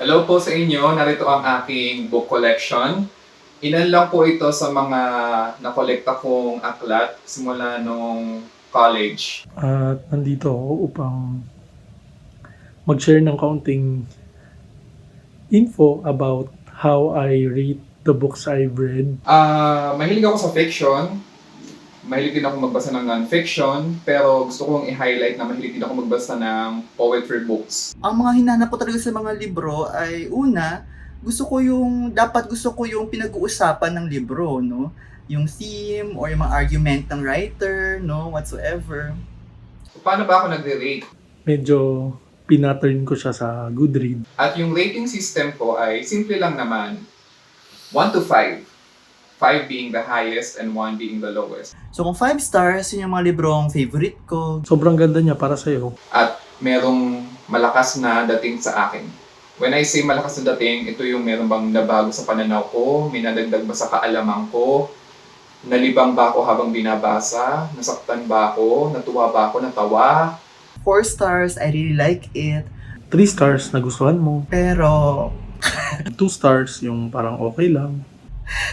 Hello po sa inyo, narito ang aking book collection. Ilan lang po ito sa mga nakolekta kong aklat simula nung college. At nandito ako upang mag-share ng kaunting info about how I rate the books I've read. Mahilig ako sa fiction, mahilig din ako magbasa ng non-fiction, pero gusto kong i-highlight na mahilig din ako magbasa ng poetry books. Ang mga hinanap ko talaga sa mga libro ay una, gusto ko yung pinag-uusapan ng libro, no? Yung theme or yung mga argument ng writer, no? Whatsoever. Paano ba ako nagre-rate? Medyo pinattern ko siya sa Goodreads. At yung rating system ko ay simple lang naman. 1 to 5. 5 being the highest and 1 being the lowest. So kung 5 stars, yun yung mga librong favorite ko. Sobrang ganda niya para sa'yo. At merong malakas na dating sa akin. When I say malakas na dating, ito yung meron bang nabago sa pananaw ko, may nadagdag ba sa kaalaman ko, nalibang ba ako habang binabasa, nasaktan ba ako, natuwa ba ako, natawa. 4 stars, I really like it. 3 stars, nagustuhan mo. Pero, 2 stars, yung parang okay lang.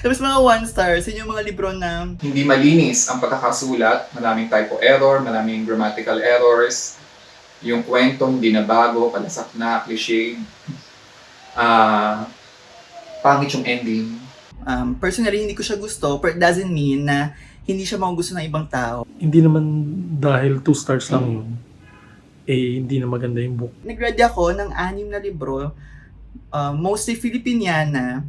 tapos mga 1 stars, yun yung mga libro na Hindi malinis ang pagkakasulat, maraming typo error, maraming grammatical errors, yung kwento hindi na bago, palasak na, cliche. Pangit yung ending. personally hindi ko siya gusto, but it doesn't mean na hindi siya magugusto ng ibang tao. Hindi naman dahil 2 stars lang yun, hindi na maganda yung book. Nag-ready ako ng 6 na libro, mostly Filipiniana.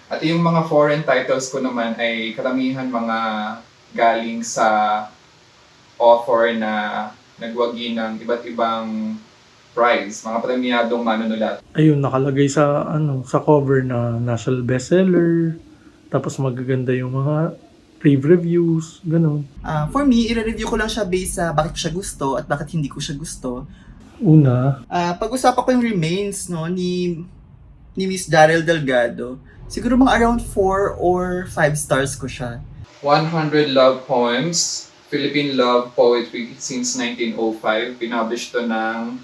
At yung mga foreign titles ko naman ay karamihan mga galing sa author na nagwagi ng iba't ibang prize, mga premiadong manunulat. Ayun, nakalagay sa sa cover na national bestseller, tapos magaganda yung mga rave reviews, ganun. For me, i-review ko lang siya based sa bakit ko siya gusto at bakit hindi ko siya gusto. Una, Pag-usapan ko yung Remains ni Miss Daryl Delgado. Siguro mga around 4 or 5 stars ko siya. 100 Love Poems, Philippine Love Poetry since 1905. Pinublish to ng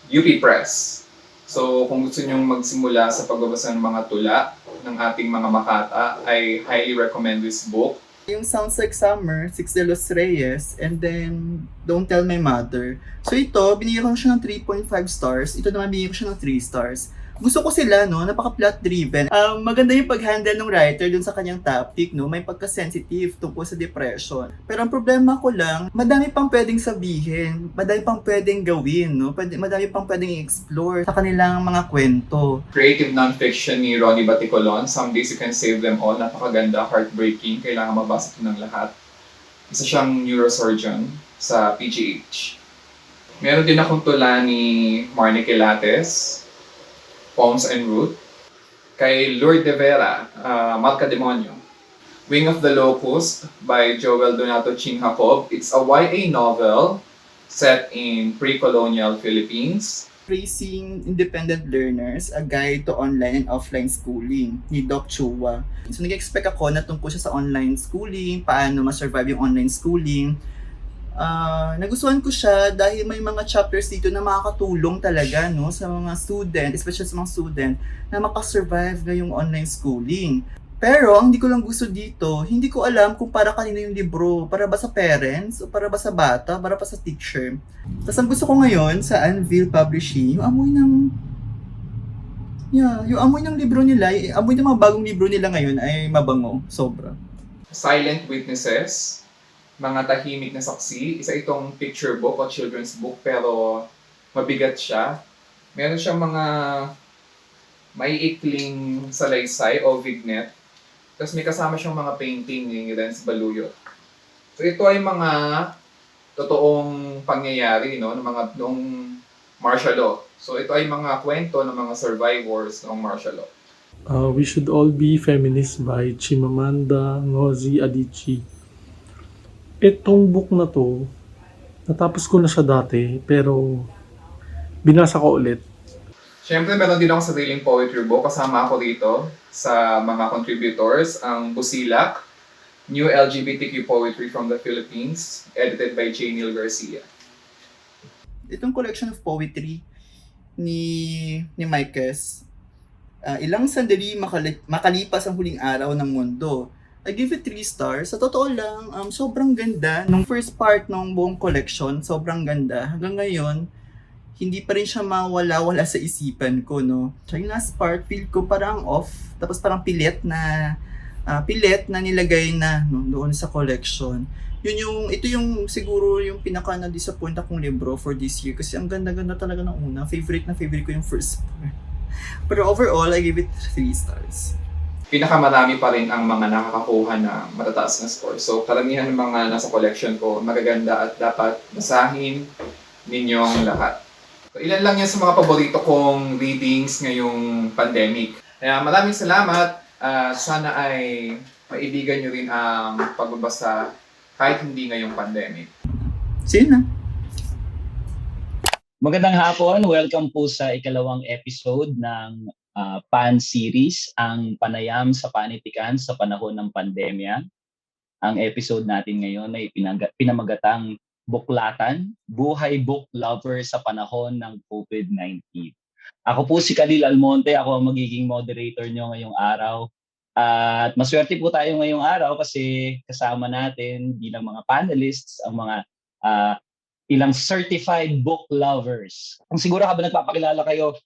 UP Press. So kung gusto nyong magsimula sa pagbabasa ng mga tula ng ating mga makata, I highly recommend this book. Yung Sounds Like Summer, Six de los Reyes, and then Don't Tell My Mother. So ito, binigyan ko siya ng 3.5 stars. Ito naman binigyan ko siya ng 3 stars. Gusto ko sila, no? Napaka-plot driven. Maganda yung pag-handle ng writer dun sa kanyang topic, no? May pagka-sensitive tungkol sa depression. Pero ang problema ko lang, madami pang pwedeng sabihin, madami pang pwedeng gawin, no? Madami pang pwedeng i-explore sa kanilang mga kwento. Creative nonfiction ni Ronnie Baticolon, Some Days You Can Save Them All. Napakaganda, heartbreaking. Kailangan mabasa ito ng lahat. Isa siyang neurosurgeon sa PGH. Meron din akong tula ni Marnie Quilates, Poems en Route. Kay Lourdes de Vera, Malcademonio. Wing of the Locust by Joel Donato Ching Jacob. It's a YA novel set in pre-colonial Philippines. Raising Independent Learners, A Guide to Online and Offline Schooling ni Doc Chua. So nag-expect ako na tungkol siya sa online schooling, paano ma-survive yung online schooling. Nagustuhan ko siya dahil may mga chapters dito na makakatulong talaga, no, sa mga student, especially sa mga student na makasurvive ngayong online schooling. Pero ang hindi ko lang gusto dito, hindi ko alam kung para kanino yung libro, para ba sa parents, o para ba sa bata, para ba sa teacher. Tapos ang gusto ko ngayon sa Anvil Publishing, yung amoy ng libro nila, yung amoy ng mga bagong libro nila ngayon ay mabango, sobra. Silent Witnesses, Mga Tahimik na Saksi. Isa itong picture book o children's book pero mabigat siya. Meron siyang mga maiikling salaysay o vignette. Tapos may kasama siyang mga painting ni Renz Baluyot. So ito ay mga totoong pangyayari, no, noong martial law. So ito ay mga kwento ng mga survivors ng martial law. We Should All Be Feminists by Chimamanda Ngozi Adichie. Itong book na to, natapos ko na siya dati, pero binasa ko ulit. Siyempre, meron din ako sariling poetry book. Kasama ako rito sa mga contributors, ang Busilak, New LGBTQ Poetry from the Philippines, edited by J. Neil Garcia. Itong collection of poetry, ni Marquez. Ilang sandali makalipas ang huling araw ng mundo. I give it 3 stars. Sa totoo lang, sobrang ganda. Nung first part ng buong collection, sobrang ganda. Hanggang ngayon, hindi pa rin siya mawala-wala sa isipan ko, no? So, yung last part, feel ko parang off. Tapos parang pilit na nilagay na no, doon sa collection. Ito yung siguro yung pinaka na-disappoint akong libro for this year kasi ang ganda-ganda talaga ng una. Favorite ko yung first part. Pero overall, I give it 3 stars. Pinakamarami pa rin ang mga nakakakuha na matataas na score. So, karamihan ng mga nasa collection ko, magaganda at dapat basahin ninyong lahat. So, ilan lang yan sa mga paborito kong readings ngayong pandemic. Kaya maraming salamat. Sana ay maibigan nyo rin ang pagbabasa kahit hindi ngayong pandemic. See you na. Magandang hapon. Welcome po sa ikalawang episode ng PAN series, ang panayam sa panitikan sa panahon ng pandemya. Ang episode natin ngayon ay pinamagatang Buklatan, Buhay Book Lover sa panahon ng COVID-19. Ako po si Khalil Almonte, ako ang magiging moderator nyo ngayong araw. At maswerte po tayo ngayong araw kasi kasama natin bilang mga panelists ang mga ilang certified book lovers. Kung siguro habang nagpapakilala kayo,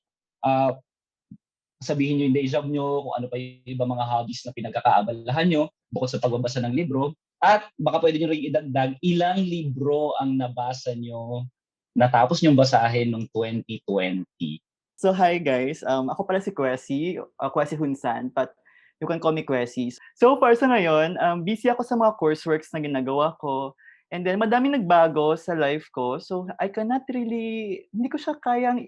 sabihin nyo yung day job nyo, kung ano pa yung iba mga hobbies na pinagkakaabalahan nyo bukod sa pagbabasa ng libro. At baka pwede nyo rin idagdag ilang libro ang nabasa nyo, natapos nyong basahin noong 2020. So hi guys, ako pala si Kwesi Hunsan, but you can call me Kwesi. So far sa ngayon, busy ako sa mga courseworks na ginagawa ko. And then madaming nagbago sa life ko. So I cannot really, hindi ko siya kayang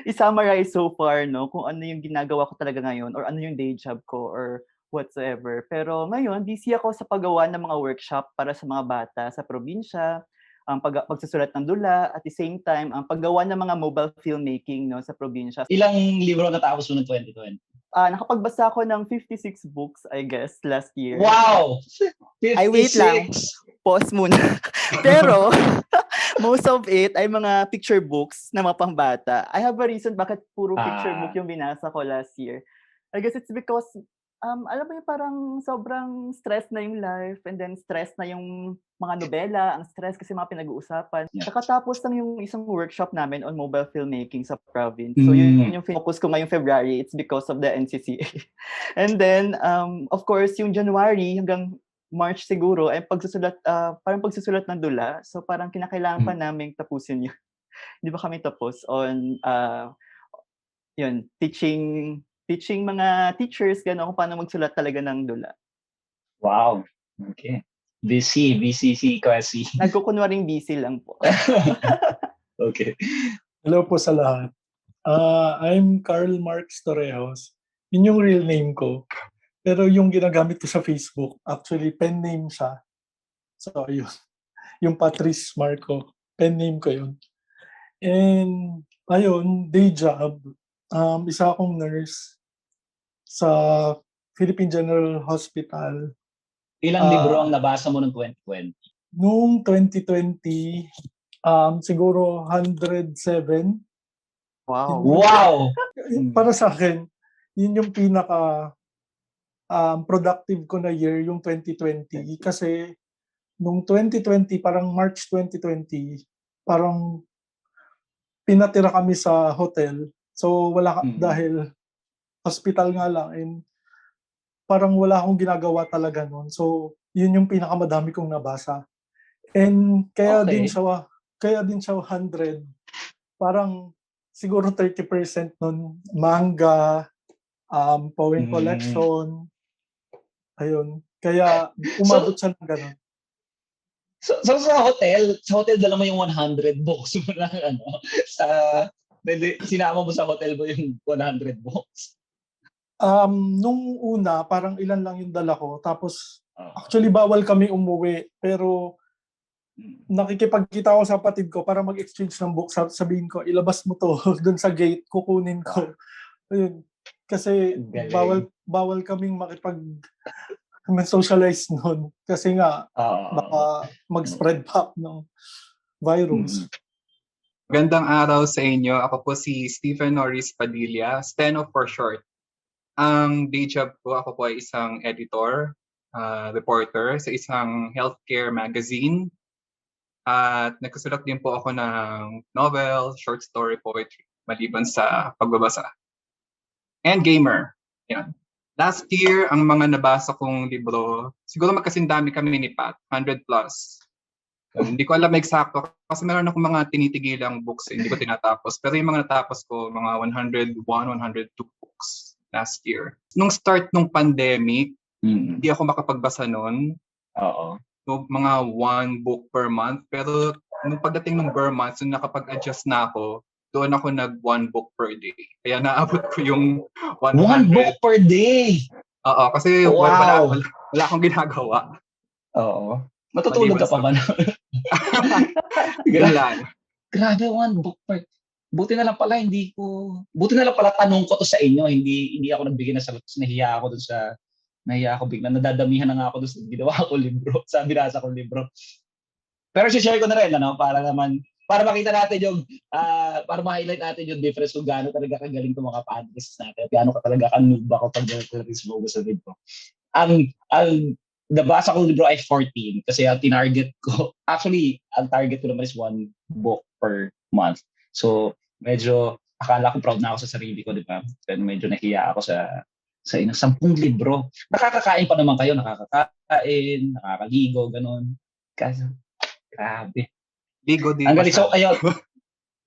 i-summarize so far, no, kung ano yung ginagawa ko talaga ngayon or ano yung day job ko or whatsoever. Pero ngayon, busy ako sa paggawa ng mga workshop para sa mga bata sa probinsya, ang pagsusulat ng dula, at the same time, ang paggawa ng mga mobile filmmaking, no, sa probinsya. Ilang libro natapos mo ng 2020? Nakapagbasa ako ng 56 books, I guess, last year. Wow! 56! Ay, wait lang. Pause muna. Pero, most of it ay mga picture books na mga pangbata. I have a reason bakit puro picture book yung binasa ko last year. I guess it's because, alam mo yung parang sobrang stress na yung life and then stress na yung mga nobela, ang stress kasi mga pinag-uusapan. Yeah. Nakatapos lang yung isang workshop namin on mobile filmmaking sa province. So yun yung focus ko ngayong February. It's because of the NCCA. And then, of course, yung January hanggang March siguro ay parang pagsusulat ng dula. So parang kinakailangan pa naming tapusin yun. Di ba kami tapos on yun, teaching mga teachers gano'n kung paano magsulat talaga ng dula. Wow. Okay. Busy si Kwesi. Nagkukunwaring busy lang po. Okay. Hello po sa lahat. I'm Carl Marx Torrejos. Yun yung real name ko. Pero yung ginagamit ko sa Facebook, actually pen name siya. So yun. Yung Patrice Marco, pen name ko yun. And ayun, day job. Isa akong nurse sa Philippine General Hospital. Ilang libro ang nabasa mo ng 2020? Noong 2020, siguro 107. Wow. Wow! Para sa akin, yun yung pinaka productive ko na year, yung 2020. Kasi nung 2020, parang March 2020, parang pinatira kami sa hotel. So wala dahil hospital nga lang and parang wala akong ginagawa talaga noon. So yun yung pinakamadami kong nabasa. And kaya din siya 100. Parang siguro 30% nun manga, poem collection. Ayun. Kaya umabot siya ng ganun. So sa hotel dala mo yung 100 books mo na sinama mo sa hotel mo yung 100 books? Nung una, parang ilan lang yung dala ko. Tapos, actually bawal kami umuwi. Pero, nakikipagkita ko sa kapatid ko para mag-exchange ng books. Sabihin ko, ilabas mo to dun sa gate, kukunin ko. Ayun. Kasi, bawal kaming socialize noon. Kasi nga, baka mag-spread pa ng virus. Gandang araw sa inyo. Ako po si Stephen Norris Padilla, Steno for short. Ang day job ko, ako po ay isang editor, reporter sa isang healthcare magazine. At nagsusulat din po ako ng novel, short story, poetry, maliban sa pagbabasa. And gamer. Yan. Last year, ang mga nabasa kong libro, siguro magkasindami kami ni Pat, 100 plus. Hindi ko alam eksakto kasi meron akong mga tinitigilang books, hindi ko tinatapos. Pero yung mga natapos ko, mga 101, 102 books last year. Nung start nung pandemic, hindi ako makapagbasa noon. Oo. So, mga one book per month. Pero nung pagdating ng per month, nung nakapag-adjust na ako, doon ako nag one book per day. Kaya naabot ko yung 100. One book per day! Oo, kasi Wow! wala akong ginagawa. Oo. Matutulog ka pa ba na? Yun lang. Grabe, one book per... Buti na lang pala tanong ko to sa inyo, hindi ako nagbigay ng sagot. Nahiya ako bigla, nadadamihan na nga ako doon sa ginawa ko libro, sa binasa kong libro. Pero share ko na rin, para makita natin yung, para ma-highlight natin yung difference kung gaano talaga kagaling itong mga podcasts natin, gaano ka talaga kanuba ko pag nag-resume sa libro. Ang nabasa kong libro ay 14 kasi ang tinarget ko, actually, ang target ko naman is one book per month. So, medyo, akala ko proud na ako sa sarili ko, di ba? Pero medyo nahiya ako sa inyong 10 libro. Nakakakain pa naman kayo, nakakakain, nakakaligo, ganun. Kasi, grabe. Ligo din. Ang galing, so, ayun.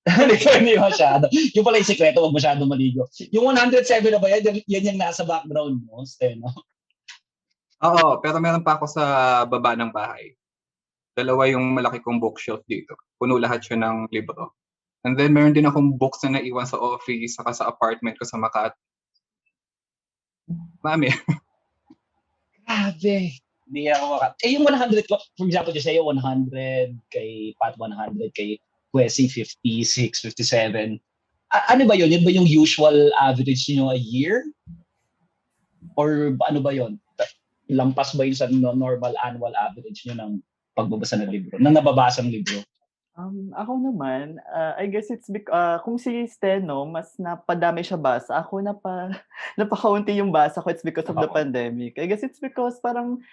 Hindi masyado. Yung pala yung sikreto, huwag masyado maligo. Yung 107 na ba yan? Yan yung nasa background mo, Steno? Oo, pero meron pa ako sa baba ng bahay. 2 yung malaki kong bookshelf dito. Puno lahat siya ng libro. And then meron din akong books na naiwan sa office saka sa apartment ko sa Makati. Mami. Grabe. Hindi ako yung 100 ko, for example, just sa'yo 100, kay Pat 100, kay Kwesi 56, 57. Ano ba yun? Yun ba yung usual average niyo a year? Or ano ba yun? Lampas ba yun sa normal annual average niyo ng pagbabasa ng libro? Ng nababasang libro? Ako naman, I guess it's kung si Steno, mas napadami siya basa. Ako napakaunti yung basa ko, it's because of the pandemic. I guess it's because parang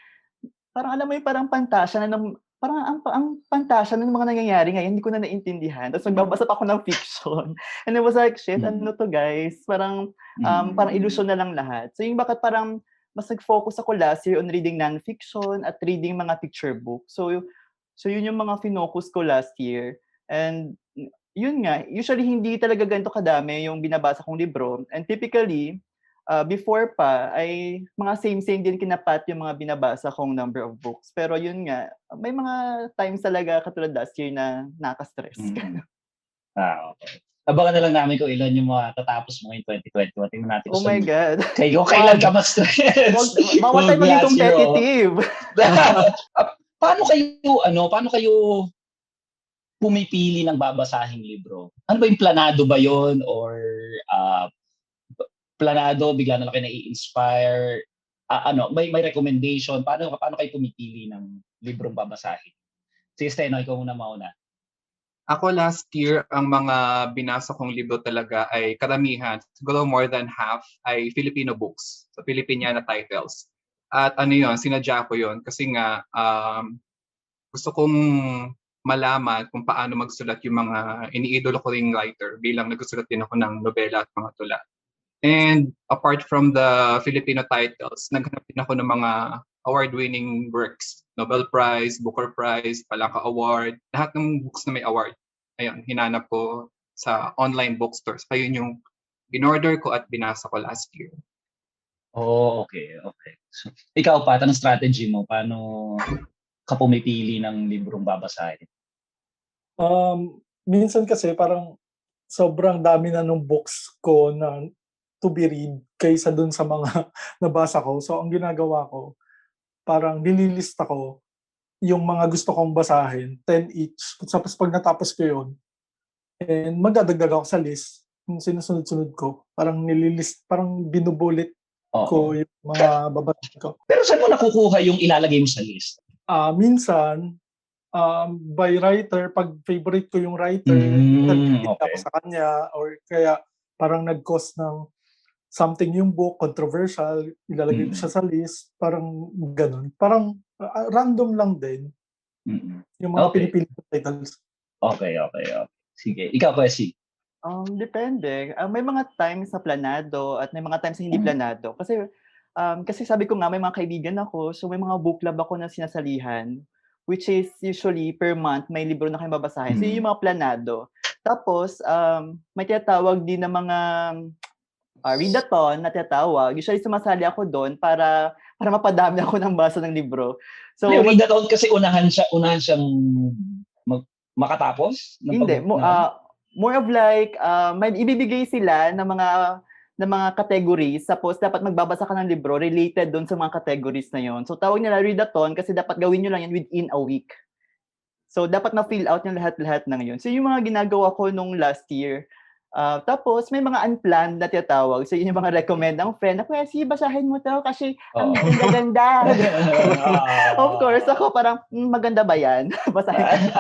alam mo yung parang pantasya na parang ang pantasya ng mga nangyayari ngayon, hindi ko na naintindihan. Tapos nagbabasa pa ako ng fiction. And I was like, shit, ano to guys? Parang illusion na lang lahat. So yung bakit parang mas nag-focus ako last year on reading non-fiction at reading mga picture books. So yun yung mga finocus ko last year. And yun nga, usually hindi talaga ganito kadami yung binabasa kong libro. And typically, before pa, ay mga same din kinapat yung mga binabasa kong number of books. Pero yun nga, may mga times talaga katulad last year na nakaka-stress. Okay. Abangan na lang namin kung ilan yung mga tatapos mo in 2021. Tingnan natin. Oh my God. Kailan ka ma-stress? Bawal tayo maging competitive. Paano kayo pumipili ng babasahing libro? Ano ba yung planado ba yon or planado bigla na lang kayo nai-inspire? May recommendation? Paano kayo pumipili ng librong babasahin? Sige, Steno, ikaw muna mauna. Ako last year, ang mga binasa kong libro talaga ay karamihan, siguro more than half, ay Filipino books. So, Filipiniana titles. At sinadya ko yun kasi nga gusto kong malaman kung paano magsulat yung mga iniidolo ko ring writer bilang nagsusulat din ako ng nobela at mga tula. And apart from the Filipino titles, naghanap din ako ng mga award-winning works. Nobel Prize, Booker Prize, Palaka Award, lahat ng books na may award. Ayun, hinanap ko sa online bookstores. Ayun yung in-order ko at binasa ko last year. Oh, okay. So, ikaw pa, anong strategy mo? Paano ka pumipili ng librong babasahin? Minsan kasi parang sobrang dami na nung books ko na to be read kaysa dun sa mga nabasa ko. So, ang ginagawa ko, parang nililista ko yung mga gusto kong basahin, 10 each. Tapos pag natapos ko yun, and magdadagdag ako sa list, yung sinusunod-sunod ko, parang nililist, parang binubulit ko yung mga babasahin ko. Pero saan mo nakukuha yung ilalagay mo sa list? Minsan, by writer, pag favorite ko yung writer, interview ako Okay. sa kanya, or kaya parang nag-cause ng something yung book, controversial, ilalagay ko siya sa list, parang ganun. Parang random lang din Mm. yung mga Okay. pinipili ko titles. Okay. Sige. Ikaw, Kwesi. Depende. May mga times na planado at may mga times na hindi Mm. planado. Kasi sabi ko nga may mga kaibigan ako, so may mga book club ako na sinasalihan, which is usually per month may libro na kayong babasahin. So yun yung mga planado. Tapos may tinatawag din na mga readathon na tinatawag. Usually sumasali ako doon para mapadami ako ng basa ng libro. So Yung readathon kasi unahan siyang makatapos ng hindi, pag more of like may ibibigay sila ng mga categories, tapos dapat magbabasa ka ng libro related doon sa mga categories na yon. So tawag nila readathon kasi dapat gawin nyo lang yan within a week. So dapat na-fill out yung lahat-lahat ng yun. So yung mga ginagawa ko nung last year. Tapos may mga unplanned na tinatawag. So yun yung mga recommend ng friend na, "Kuya, sige, basahin mo to kasi ang ganda-ganda." Of course, ako parang, maganda ba yan? Basahin ko.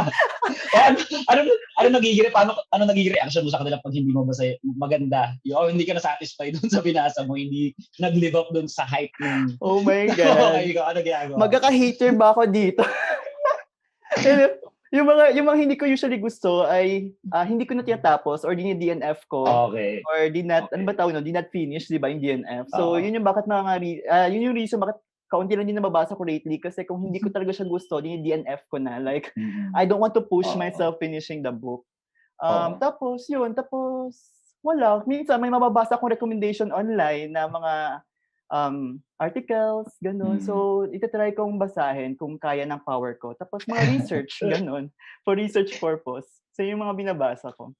ano nagiging reaction mo sa kanila pag hindi mo basa maganda? Yung hindi ka na satisfied dun sa binasa mo, hindi nag-live up dun sa hype ng Oh my God. ikaw, ano ginagawa? Magkaka-hater ba ako dito? yung mga hindi ko usually gusto ay hindi ko na tinatapos or dini-DNF ko. Okay. Or did not, Okay. ano ba tawag no? Did not finish, di ba, yung DNF. So, Oo. yun yung bakit yun yung reason bakit kaunti lang din nababasa ko lately kasi kung hindi ko talaga siya gusto, dini-DNF ko na. Like, I don't want to push Oo. myself finishing the book. Oo. Tapos, wala. Minsan, may mababasa akong recommendation online na mga articles, ganun. So, itatry kong basahin kung kaya ng power ko. Tapos, mga research, ganun. For research purpose. So, yung mga binabasa ko.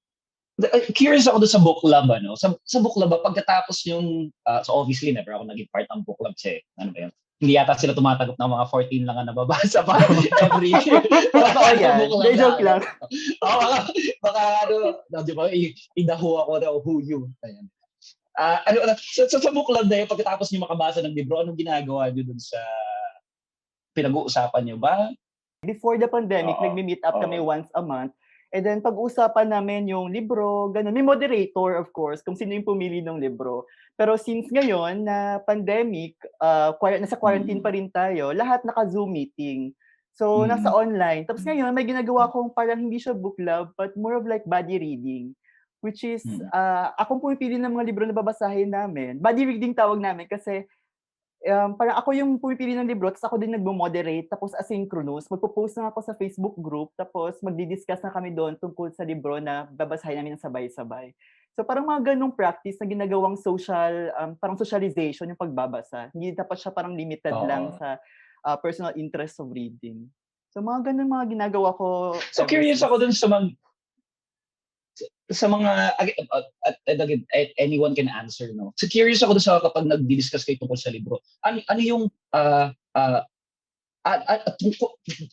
Curious ako doon sa book club, ano? Sa book club, pagkatapos yung, so obviously, never ako naging part ng book club kasi, ano ba yun? Hindi yata sila tumatagap ng mga 14 lang na nababasa pa every year. Totoo yan. Hindi, joke lang. Baka di ba, idaho ako na who you. Ayan. Sa book club na yun, pagkatapos nyo makabasa ng libro, anong ginagawa nyo dun sa pinag-uusapan nyo ba? Before the pandemic, nagmi-meet up kami once a month. And then, pag-usapan namin yung libro, ganun. May moderator, of course, kung sino yung pumili ng libro. Pero since ngayon, na pandemic, nasa quarantine pa rin tayo, lahat naka-Zoom meeting. So, nasa online. Tapos ngayon, may ginagawa kong parang hindi siya book club, but more of like body reading. Which is, akong pumipili ng mga libro na babasahin namin. Body reading tawag namin kasi parang ako yung pumipili ng libro, tapos ako din nagmo-moderate, tapos asynchronous. Magpo-post na ako sa Facebook group, tapos magdi-discuss na kami doon tungkol sa libro na babasahin namin ng sabay-sabay. So parang mga ganung practice na ginagawang parang socialization yung pagbabasa. Hindi dapat siya parang limited lang sa personal interest of reading. So mga ganun mga ginagawa ko. So curious ako dun sa mga again, anyone can answer, no? So curious ako dun sa kapag nagdi-discuss kayo tungkol sa libro. Ano yung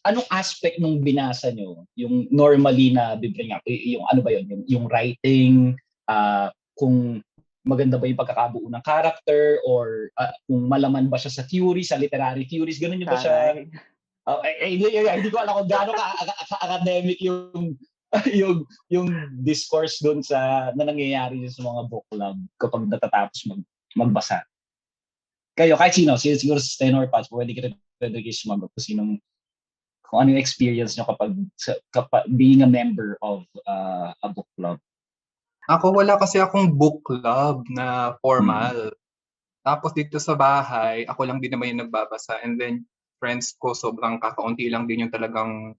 anong aspect nung binasa nyo? Yung normally na bibring up, yung ano ba yun? Yung writing, kung maganda ba yung pagkakabuo ng character, or kung malaman ba siya sa theory, sa literary theories, ganun yung ba siya? Hindi ko alam kung gaano ka-academic yung discourse doon na nangyayari sa mga book club kapag natatapos magbasa. Kayo, kahit sino, siguro sa Sten or Pats, pwede ka rin sumagot kung ano yung experience nyo kapag being a member of a book club. Ako, wala kasi akong book club na formal. Tapos dito sa bahay, ako lang din naman yung nagbabasa. And then, friends ko, sobrang kakaunti lang din yung talagang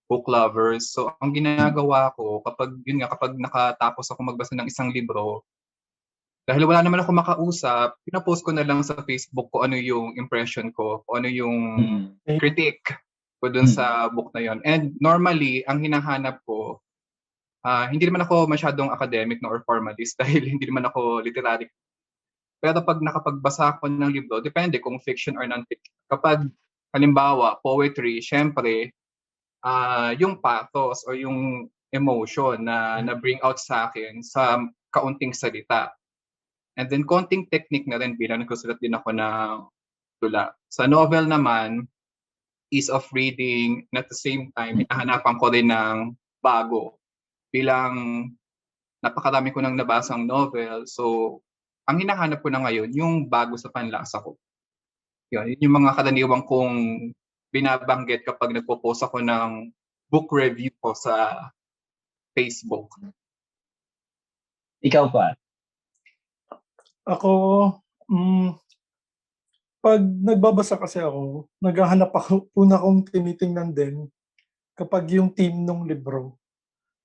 book lovers. So, ang ginagawa ko, kapag nakatapos ako magbasa ng isang libro, dahil wala naman ako makausap, pinapost ko na lang sa Facebook ko ano yung impression ko, kung ano yung critique ko dun sa book na yon. And normally, ang hinahanap ko, hindi naman ako masyadong academic or formalist dahil hindi naman ako literary. Pero pag nakapagbasa ako ng libro, depende kung fiction or non-fiction. Kapag, halimbawa, poetry, syempre, yung pathos o yung emotion na bring out sa akin sa kaunting salita. And then, konting technique na rin bilang nagsusulat din ako ng tula. Sa novel naman, ease of reading, and at the same time, hinahanapan ko rin ng bago. Bilang napakarami ko nang nabasang novel, so ang hinahanap ko na ngayon, yung bago sa panlasa ko. Yun yung mga karaniwang kong binabanggit kapag nagpo-post ako ng book review ko sa Facebook. Ikaw pa? Ako, pag nagbabasa kasi ako, naghahanap ako, una kong tinitingnan din kapag yung theme ng libro.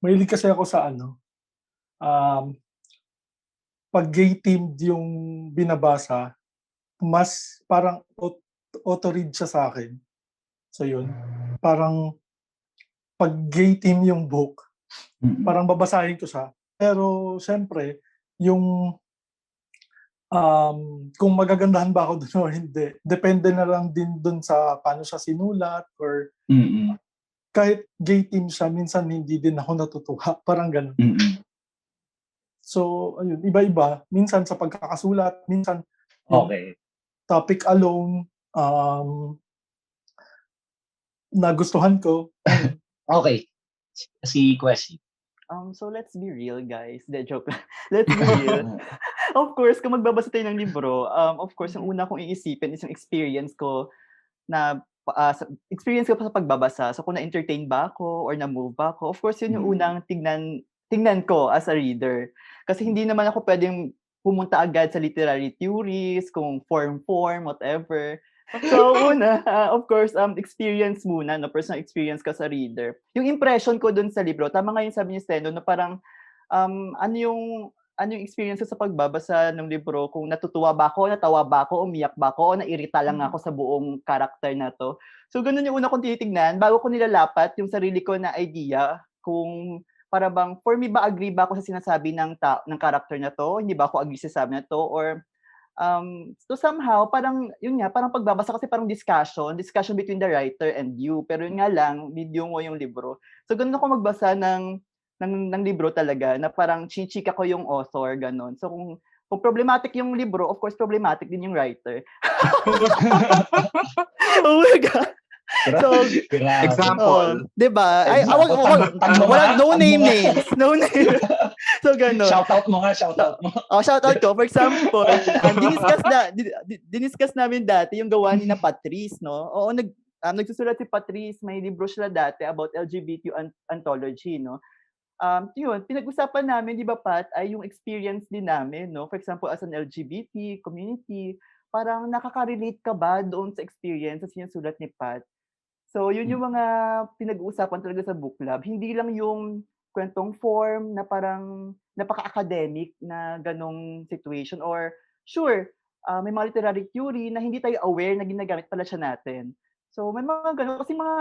Mahilig kasi ako sa pag gay themed yung binabasa, mas parang auto-read siya sa akin. So yun, parang pag gay theme yung book, parang babasahin ko siya. Pero siyempre, yung kung magagandahan ba ako doon o hindi, depende na lang din doon sa paano siya sinulat or kahit gay theme siya, minsan hindi din ako natutuwa. Parang ganun. So, ayun, iba-iba. Minsan sa pagkakasulat, minsan yung Okay. topic alone, nagustuhan ko. Okay. Si Kwesi. So let's be real, guys. De, joke lang. Let's be real. Of course, kung magbabasa tayo ng libro, of course, yung una kong iisipin is yung experience ko sa pagbabasa. So kung na-entertain ba ako or na-move ba ako, of course, yun yung unang tingnan ko as a reader. Kasi hindi naman ako pwedeng pumunta agad sa literary theories, kung form, whatever. So, una, of course, experience muna, no? Personal experience ka sa reader. Yung impression ko dun sa libro, tama nga yung sabi ni Steno, na parang, ano yung experience ko sa pagbabasa ng libro, kung natutuwa ba ako, natawa ba ako, umiyak ba ako, o nairita lang ako sa buong karakter na to. So, ganun yung una kong tinitignan, bago ko nilalapat yung sarili ko na idea, kung para bang, for me ba, agree ba ako sa sinasabi ng karakter na to, hindi ba ako agree sa sabi na to, or so somehow, parang, yun nga, parang pagbabasa kasi parang discussion between the writer and you. Pero yun nga lang, video mo yung libro. So, ganun ako magbasa ng libro talaga, na parang chinichika ko yung author, ganun. So, kung problematic yung libro, of course, problematic din yung writer. Oh my God! So, Example. diba? Ay, no name. So, gano'n. Shoutout mo. Shoutout ko. For example, diniscuss namin dati yung gawa ni na Patrice, no? Oo, nagsusulat si Patrice, may libro sila dati about LGBT anthology, no? Yun, pinag-usapan namin, di ba, Pat, ay yung experience din namin, no? For example, as an LGBT community, parang nakaka-relate ka ba doon sa experience sa sinusulat ni Pat? So, yun yung mga pinag-uusapan talaga sa book club. Hindi lang yung kwentong form na parang napaka-academic na ganong situation, or sure, may mga literary theory na hindi tayo aware na ginagamit pala siya natin. So, may mga ganon. Kasi mga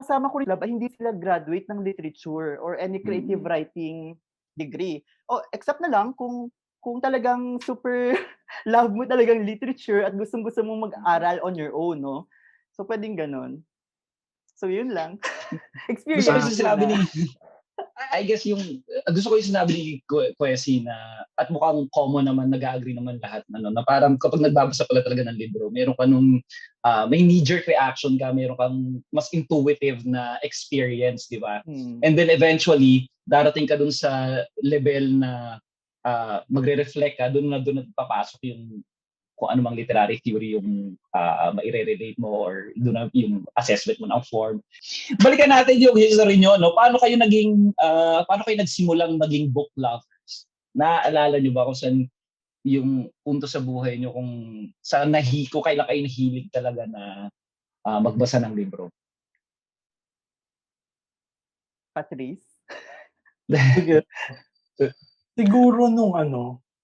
kasama ko rin club ay hindi sila graduate ng literature or any creative writing degree. Except na lang kung talagang super love mo talagang literature at gustong-gusto mong mag-aral on your own, no? So, pwedeng ganon. So, yun lang. Experience. Gusto ko yung sinabi ni, I guess gusto ko yung sinabi ni Kwesi na, at mukhang common naman, nag-agree naman lahat, na parang kapag nagbabasa pala talaga ng libro, meron ka may knee-jerk reaction ka, meron kang mas intuitive na experience, di ba? And then eventually, darating ka dun sa level na magre-reflect ka, dun na papasok yung kung ano mang literary theory yung maire-relate mo, or doon na yung assessment mo ng form. Balikan natin yung history nyo, no? Paano kayo nagsimulang maging book lovers? Naaalala nyo ba kung saan yung punto sa buhay nyo, kung saan kailan kayo nahilig talaga na magbasa ng libro? Patrice? Sige. Siguro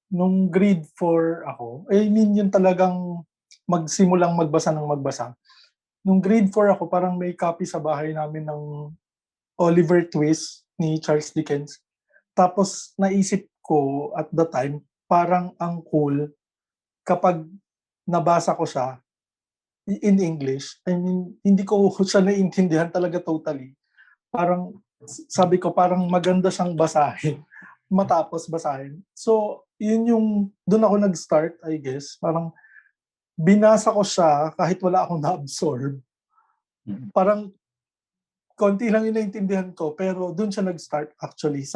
nung grade 4 ako, I mean yun talagang magsimulang magbasa ng magbasa. Nung grade 4 ako, parang may copy sa bahay namin ng Oliver Twist ni Charles Dickens. Tapos naisip ko at the time, parang ang cool kapag nabasa ko siya in English. I mean, hindi ko siya naiintindihan talaga totally. Parang sabi ko, parang maganda siyang basahin. Matapos basahin. So, yun yung, doon ako nag-start, I guess. Parang, binasa ko siya kahit wala akong na-absorb. Mhm. Parang konti lang yung naintindihan ko, pero dun siya nag-start actually.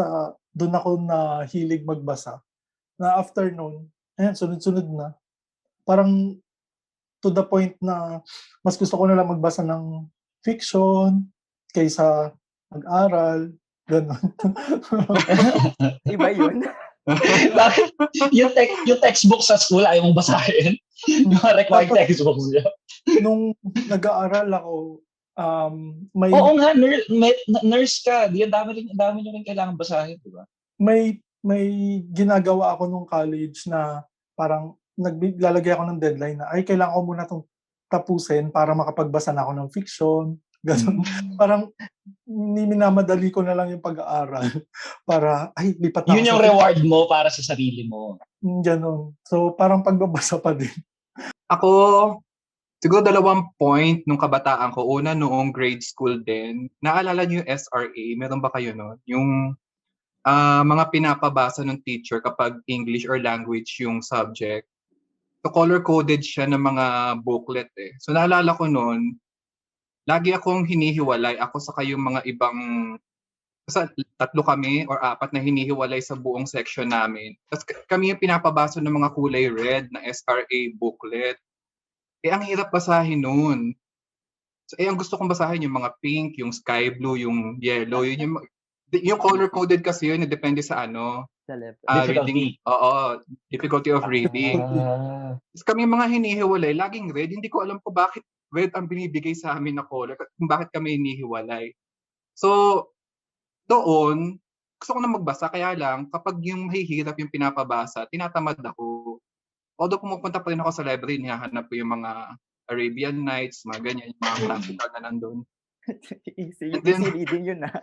Dun ako nahilig magbasa. Na after nun, ayan, sunod-sunod na. Parang to the point na mas gusto ko na lang magbasa ng fiction kaysa mag-aral, gano'n. Iba yun. Bakit? Yung textbook sa school ayaw mong basahin? Yung mga required Tapos textbooks niya. nung nag-aaral ako, may Oo nga, nurse ka. Ang dami nyo rin kailangan basahin, di ba? may ginagawa ako nung college na parang naglalagay ako ng deadline na ay kailangan ko muna 'tong tapusin para makapagbasa na ako ng fiction, gano'n. Parang minamadali ko na lang yung pag-aaral para ay lipat na ako Yun sa yung reward mo para sa sarili mo. gano'n. So parang pagbabasa pa din. Ako, siguro 2 point nung kabataan ko. Una, noong grade school din. Naalala niyo yung SRA? Meron ba kayo nun? Yung mga pinapabasa ng teacher kapag English or language yung subject. So color-coded siya ng mga booklet eh. So naalala ko noon, lagi akong hinihiwalay. Ako sa yung mga ibang, basta 3 kami or 4 na hinihiwalay sa buong section namin. Tapos kami yung pinapabasa ng mga kulay red na SRA booklet. Eh ang hirap basahin noon. So, ang gusto kong basahin yung mga pink, yung sky blue, yung yellow, yung color-coded kasi yun, depende sa Sa level. reading, Difficulty. difficulty of reading. Tapos kami mga hinihiwalay, laging red. Hindi ko alam po bakit red ang binibigay sa amin na color, kung bakit kami hinihiwalay. So, doon, gusto ko na magbasa, kaya lang, kapag yung mahihirap yung pinapabasa, tinatamad ako. Although pumupunta pa rin ako sa library, hinahanap ko yung mga Arabian Nights, mga ganyan, yung mga classical na nandun. Easy And then, reading yun ah.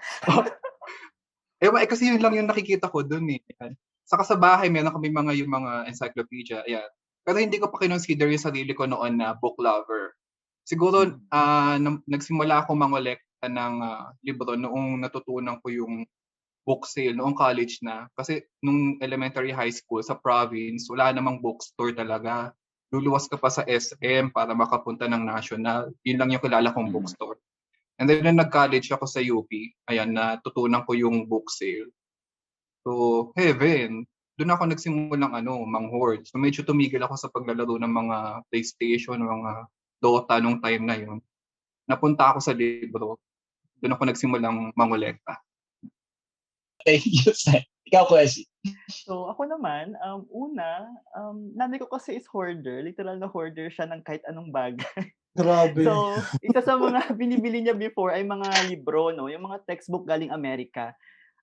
kasi yun lang yung nakikita ko dun eh. Yan. Saka sa bahay, meron kami yung mga encyclopedia. Ayan. Pero hindi ko pa kinonsider yung sarili ko noon na book lover. Siguro, nagsimula ako mangolekta ng libro noong natutunan ko yung book sale, noong college na. Kasi nung elementary high school, sa province, wala namang bookstore talaga. Luluwas ka pa sa SM para makapunta ng national. Yun lang yung kilala kong bookstore. And then nung nag-college ako sa UP, ayan, natutunan ko yung book sale. So, heaven. Doon ako nagsimulang mang-hoard. So medyo tumigil ako sa paglalaro ng mga PlayStation, mga Dota nung time na yun. Napunta ako sa libro. Doon ako nagsimulang mangolekta. Thank you, Sen. Ikaw, Kwesi. So ako naman, nanay ko kasi is hoarder. Literal na hoarder siya ng kahit anong bagay. Grabe. So, isa sa mga binibili niya before ay mga libro, no? Yung mga textbook galing Amerika.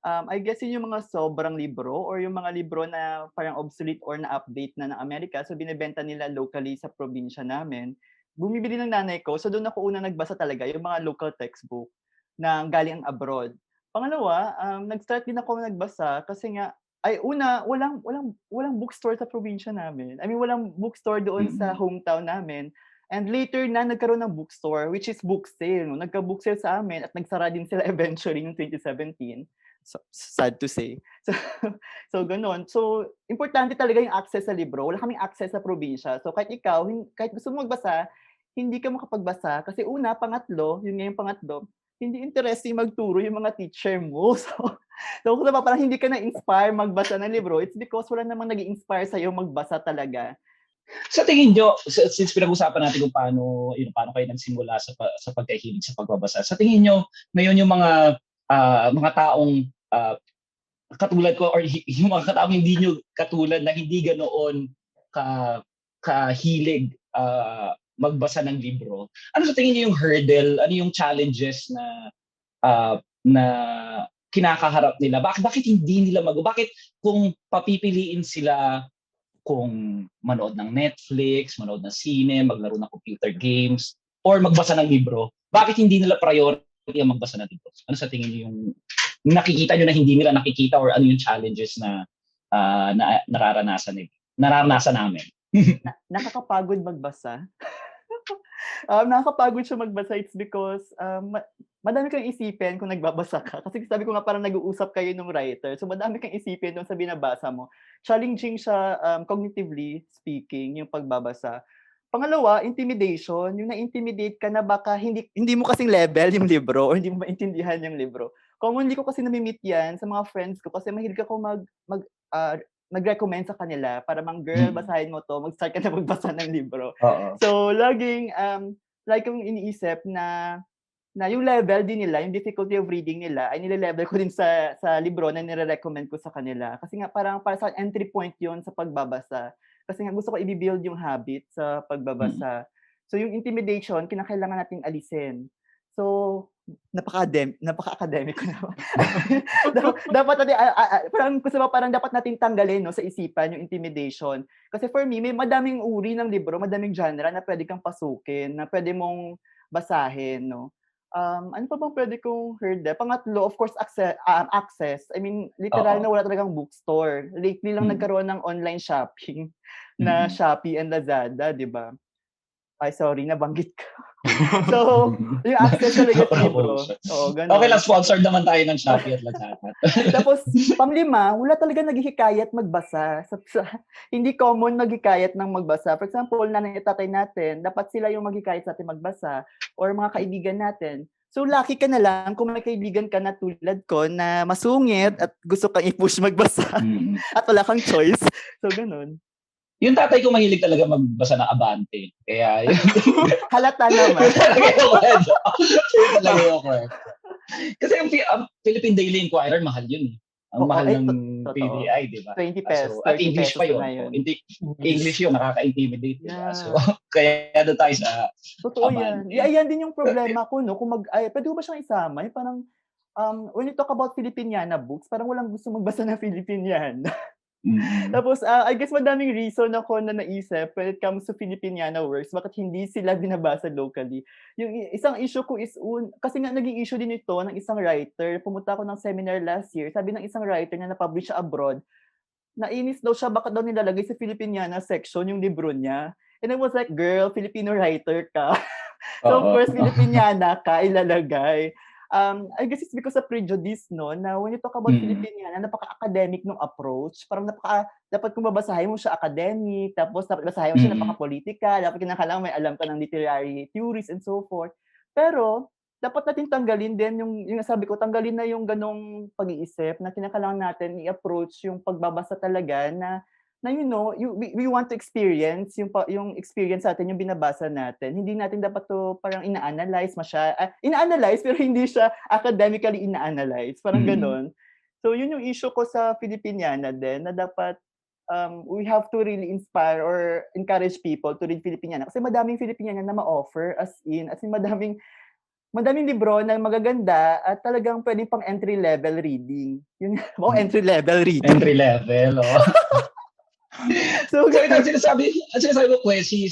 I guess yun yung mga sobrang libro or yung mga libro na parang obsolete or na-update na ng Amerika. So, binibenta nila locally sa probinsya namin. Bumibili ng nanay ko. So, doon ako una nagbasa talaga yung mga local textbook na galing ang abroad. Pangalawa, nag-start din ako nagbasa kasi nga, walang bookstore sa probinsya namin. I mean, walang bookstore doon sa hometown namin. And later na nagkaroon ng bookstore, which is book sale. No? Nagka-book sale sa amin at nagsara din sila eventually noong 2017. So, sad to say. So ganoon. So, importante talaga yung access sa libro. Wala kaming access sa probinsya. So, kahit gusto mo magbasa, hindi ka makapagbasa. Kasi una, pangatlo, yun nga yung pangatlo, hindi interesting magturo yung mga teacher mo. So kung parang hindi ka na-inspire magbasa ng libro, it's because wala namang nag-i-inspire sa'yo magbasa talaga. Sa tingin nyo, since pinag-usapan natin kung paano kayo nagsimula sa pagkahilig sa pagbabasa, sa tingin nyo, ngayon yung mga taong katulad ko or yung mga taong hindi nyo katulad na hindi ganoon kahilig magbasa ng libro, ano sa tingin nyo yung hurdle, ano yung challenges na kinakaharap nila? Bakit hindi nila bakit kung papipiliin sila kung manood ng Netflix, manood ng sine, maglaro ng computer games, or magbasa ng libro, bakit hindi nila priority ang magbasa ng libro? Ano sa tingin niyo yung nakikita nyo na hindi nila nakikita or ano yung challenges na nararanasan namin? Nakakapagod magbasa. Nakakapagod siya magbasa. It's because madami kang isipin kung nagbabasa ka. Kasi sabi ko nga parang nag-uusap kayo ng writer. So madami kang isipin doon sa binabasa mo. Challenging siya cognitively speaking, yung pagbabasa. Pangalawa, intimidation. Yung na-intimidate ka na baka hindi mo kasing level yung libro or hindi mo maintindihan yung libro. Commonly ko kasi nami-meet yan sa mga friends ko kasi mahilig ako mag-recommend sa kanila para girl, basahin mo to, mag-start ka na magbasa ng libro. Oo. So, laging, like yung iniisip na yung level din nila, yung difficulty of reading nila, ay nile-level ko din sa libro na nire-recommend ko sa kanila. Kasi nga parang para sa entry point yon sa pagbabasa. Kasi nga gusto ko i-build yung habit sa pagbabasa. So yung intimidation, kinakailangan nating alisin. So, napaka-academic ko naman. Dapat natin, parang dapat nating tanggalin no, sa isipan yung intimidation. Kasi for me, may madaming uri ng libro, madaming genre na pwede kang pasukin, na pwede mong basahin. No? Ano pa bang pwede kong heard? Pangatlo, of course, access. I mean, literal na wala talagang bookstore. Lately lang nagkaroon ng online shopping na Shopee and Lazada, di ba? Ay, sorry, nabanggit ko. So, yung access talaga sa libro. Oo, ganun. Okay lang, sponsored naman tayo ng Shopee at Lazada. Tapos, panglima, wala talaga naghihikayat magbasa. Hindi common maghikayat ng magbasa. For example, nanay at tatay natin, dapat sila yung maghikayat sa atin magbasa or mga kaibigan natin. So, lucky ka na lang kung may kaibigan ka na tulad ko na masungit at gusto kang i-push magbasa at wala kang choice. So, ganun. Yung tatay ko mahilig talaga magbasa ng Abante. Kaya yun. Halata naman. Talaga yung kasi yung Philippine Daily Inquirer, mahal yun. Ang mahal ng PDI, di ba? 20 pesos. At English pa yun. English yun, nakaka-intimidate. Diba? So, kaya doon tayo sa totoo yan. Yan din yung problema ko, no? Kung pwede ko ba siyang isama? Yung parang, when you talk about Filipiniana books, parang walang gusto magbasa ng Filipiniana. Tapos, I guess madaming reason ako na naisip when it comes to Filipiniana works, bakit hindi sila binabasa locally. Yung isang issue ko is, kasi nga naging issue din ito ng isang writer. Pumunta ako ng seminar last year. Sabi ng isang writer na na-publish siya abroad, nainis daw siya, baka daw nilalagay sa Filipiniana section yung libro niya. And I was like, girl, Filipino writer ka. So, of course, Filipiniana ka ilalagay. I guess it's because of prejudice, no? Na when you talk about Filipiniana, napaka-academic ng approach. Parang dapat kung babasahin mo siya academic, tapos dapat basahin mo siya napaka-politika, dapat kinakailangan may alam ka ng literary theories and so forth. Pero, dapat natin tanggalin din yung sabi ko, tanggalin na yung ganong pag-iisip na kinakailangan natin i-approach yung pagbabasa talaga na you know, we want to experience yung experience natin, yung binabasa natin. Hindi natin dapat to parang ina-analyze ina-analyze pero hindi siya academically ina-analyze. Parang ganon. So yun yung issue ko sa Filipiniana din, na dapat we have to really inspire or encourage people to read Filipiniana. Kasi madaming Filipiniana na ma-offer as in madaming libro na magaganda at talagang pwedeng pang entry-level reading. Yun, entry-level reading. Entry-level, oh. So, ang sinasabi ko, Kwesi,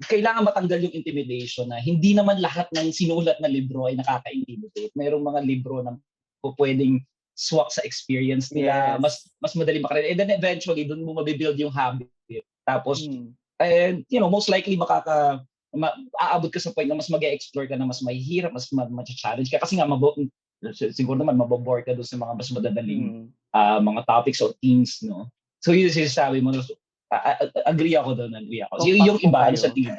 kailangan matanggal yung intimidation na hindi naman lahat ng sinulat na libro ay nakaka-intimidate. Mayroong mga libro na pwedeng swak sa experience nila, mas madali makarelate. And then eventually, doon mo mabibuild yung habit. Tapos, most likely aabot ka sa point na mas mag-explore ka na mas mahihirap, mas ma-challenge ka. Kasi nga, siguro naman mabobore ka doon sa mga mas madadaling mga topics o themes, no? So yun yung sinasabi mo, agree ako doon. So, yung iba sa team.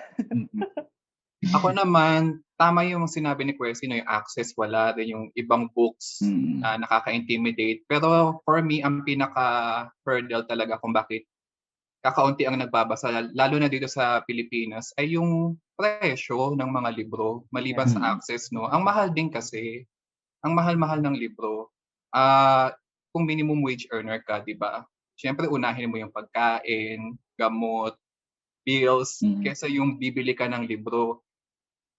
Ako naman, tama yung sinabi ni Kwesi, yung access wala, din yung ibang books na nakaka-intimidate. Pero for me, ang pinaka-hurdle talaga kung bakit kakaunti ang nagbabasa, lalo na dito sa Pilipinas, ay yung presyo ng mga libro, maliban sa access, no? Ang mahal din kasi, ang mahal-mahal ng libro. Kung minimum wage earner ka, di ba? Siyempre, unahin mo yung pagkain, gamot, bills, kesa yung bibili ka ng libro.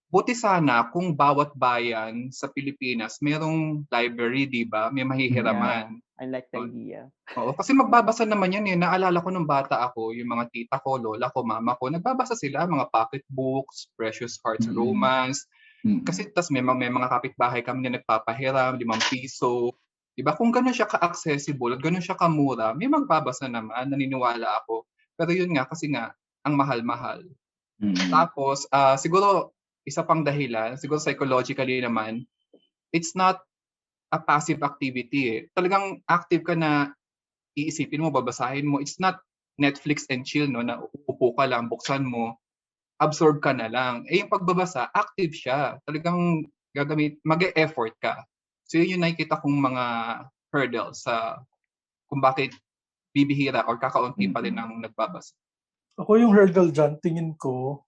Buti sana kung bawat bayan sa Pilipinas merong library, di ba? May mahihiraman. Yeah, I like the idea. Oo, kasi magbabasa naman yan. Naalala ko nung bata ako, yung mga tita ko, lola ko, mama ko, nagbabasa sila, mga pocket books, Precious Hearts Romance. Kasi tas may mga kapitbahay kami na nagpapahiram, 5 piso. Diba? Kung gano'n siya ka-accessible at gano'n siya kamura, may magbabasa naman, naniniwala ako. Pero yun nga, kasi nga, ang mahal-mahal. Tapos, siguro, isa pang dahilan, siguro psychologically naman, it's not a passive activity. Talagang active ka na iisipin mo, babasahin mo. It's not Netflix and chill, no, na uupo ka lang, buksan mo, absorb ka na lang. Eh, yung pagbabasa, active siya. Talagang mag-e-effort ka. So, yun yung nakikita kong mga hurdles sa kung bakit bibihira or kakaunti pa rin ang nagbabasa. Ako yung hurdle dyan, tingin ko,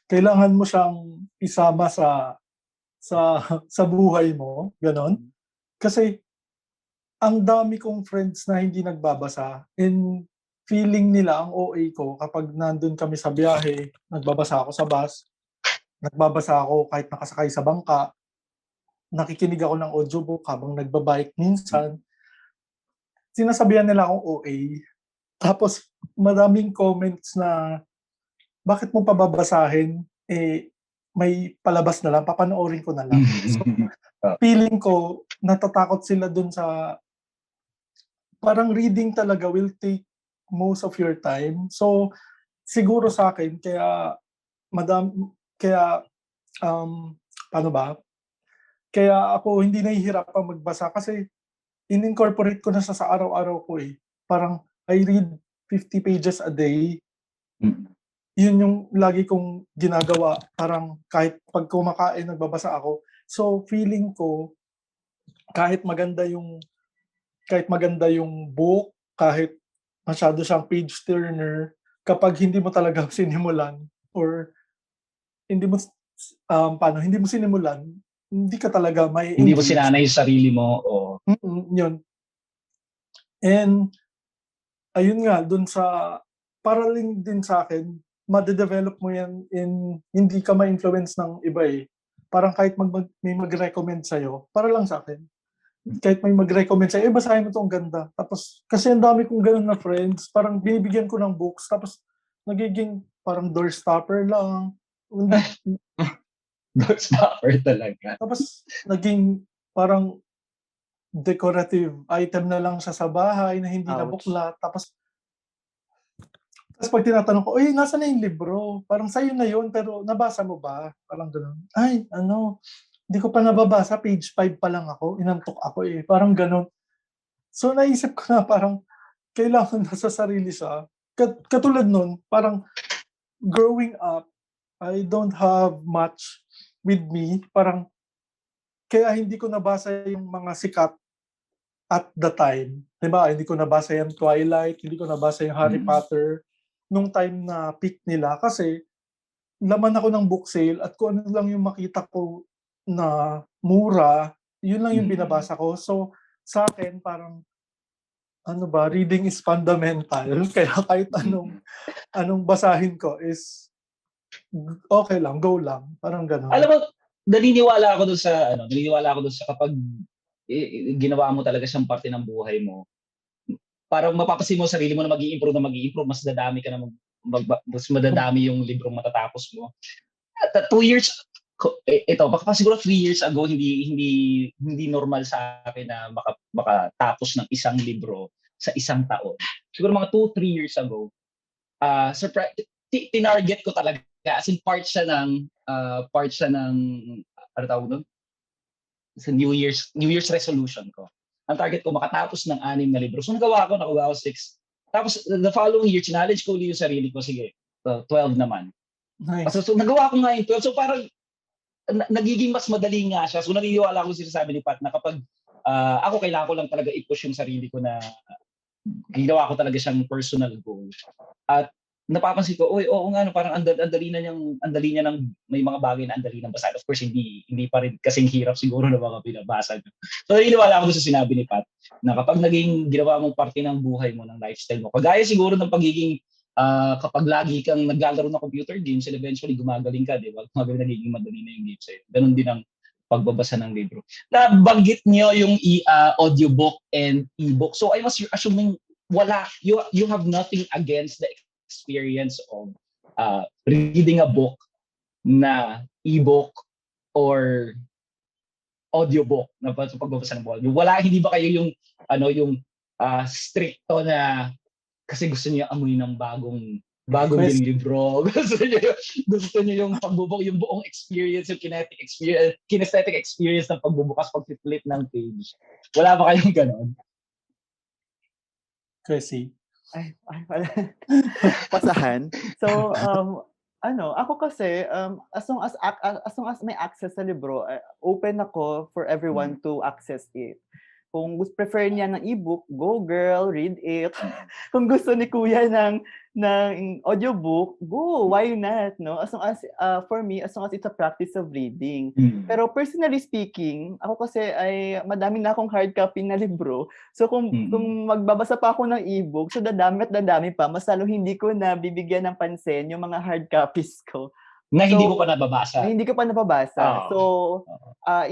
kailangan mo siyang isama sa buhay mo, ganon. Kasi ang dami kong friends na hindi nagbabasa and feeling nila ang OA ko kapag nandun kami sa biyahe, nagbabasa ako sa bus, nagbabasa ako kahit nakasakay sa bangka, nakikinig ako ng audiobook habang nagbabike minsan. Sinasabihan nila akong OA. Tapos maraming comments na bakit mo pababasahin? Eh, may palabas na lang, papanoorin ko na lang. So, feeling ko, natatakot sila dun sa parang reading talaga will take most of your time. So, siguro sa akin, paano ba? Kaya ako hindi nahihirapang magbasa kasi in-incorporate ko na siya sa araw-araw ko eh. Parang I read 50 pages a day. Yun yung lagi kong ginagawa. Parang kahit pag kumakain, nagbabasa ako. So, feeling ko, kahit maganda yung book, kahit masyado siyang page turner, kapag hindi mo talaga sinimulan or hindi mo hindi mo sinimulan, hindi ka talaga may Hindi mo sinanay yung sarili mo o yun. And ayun nga dun sa para din sa akin, ma-develop mo yan in hindi ka ma-influence ng iba eh. Parang kahit may mag-recommend sa'yo, para lang sa akin, kahit may mag-recommend sa'yo, basahin mo to, ang ganda. Tapos, kasi ang dami kong ganun na friends, parang binibigyan ko ng books, tapos nagiging parang doorstopper lang. doorstopper talaga. Tapos, naging parang decorative item na lang siya sa bahay na hindi nabuklat. Tapos pag tinatanong ko, uy, nasa na yung libro? Parang sa'yo na yun, pero nabasa mo ba? Parang gano'n. Ay, hindi ko pa nababasa, page 5 pa lang ako, inantok ako eh. Parang gano'n. So naisip ko na parang kailangan na sa sarili siya. Katulad nun, parang growing up, I don't have much with me. Parang kaya hindi ko nabasa yung mga sikat at the time. Diba? Hindi ko nabasa yung Twilight, hindi ko nabasa yung Harry Potter nung time na peak nila kasi laman ako ng book sale at kung ano lang yung makita ko na mura, yun lang yung binabasa ko. So, sa akin, parang, reading is fundamental. Kaya kahit anong basahin ko is okay lang, go lang. Parang gano'n. Alam mo, naniniwala ako doon sa kapag ginawa mo talaga siyang parte ng buhay mo, parang mapapasin mo sarili mo na mag-i-improve, mas dadami ka na mas madadami yung librong matatapos mo. At 2 years, baka siguro 3 years ago, hindi normal sa akin na makatapos ng isang libro sa isang taon. Siguro mga 2-3 years ago, tinarget ko talaga, as in part siya ng ano tawag doon? Sa New Year's resolution ko. Ang target ko, makatapos ng 6 na libro. So nagawa ko 6. Tapos the following year, challenge ko ulit yung sarili ko, sige, 12 naman. Nice. So nagawa ko nga yung 12. So parang nagiging mas madali nga siya. So naniniwala ko sinasabi ni Pat na kapag ako kailangan ko lang talaga i-push yung sarili ko na ginawa ko talaga siyang personal goal. At napapansin ko, oo nga, parang andali niya ng may mga bagay na andali ng basahin. Of course, hindi pa rin kasing hirap siguro na mga binabasa. So, naniniwala ako sa sinabi ni Pat na kapag naging ginawa mong parte ng buhay mo, ng lifestyle mo, kagaya siguro ng pagiging kapag lagi kang naglalaro ng computer games, and eventually gumagaling ka, di ba? Gumagaling, nagiging madali na yung games. Ganun din ang pagbabasa ng libro. Nabanggit niyo yung audiobook and ebook. So, I was assuming you have nothing against the experience of reading a book na ebook or audiobook na pagbabasa ng volume. Hindi ba kayo yung stricto na kasi gusto niyo amoy ng bagong yung libro. gusto niyo yung pagbubuk, yung buong experience, yung kinesthetic experience ng pagbubukas, pag-flip ng page. Wala ba kayong ganon? Kasi Ay pala. Pasahan. So, ako kasi, as long as may access sa libro, open ako for everyone to access it. Kung prefer niya ng ebook, go girl, read it. Kung gusto ni kuya ng audiobook, go, why not, no? As long as, for me, as long as it's a practice of reading. Pero personally speaking, ako kasi ay madami na akong hard copy na libro. So kung magbabasa pa ako ng ebook, so dadami pa, mas lalo hindi ko na bibigyan ng pansin yung mga hard copies ko. Na hindi So, ko pa nababasa. Na hindi ko pa nababasa. Oo. So,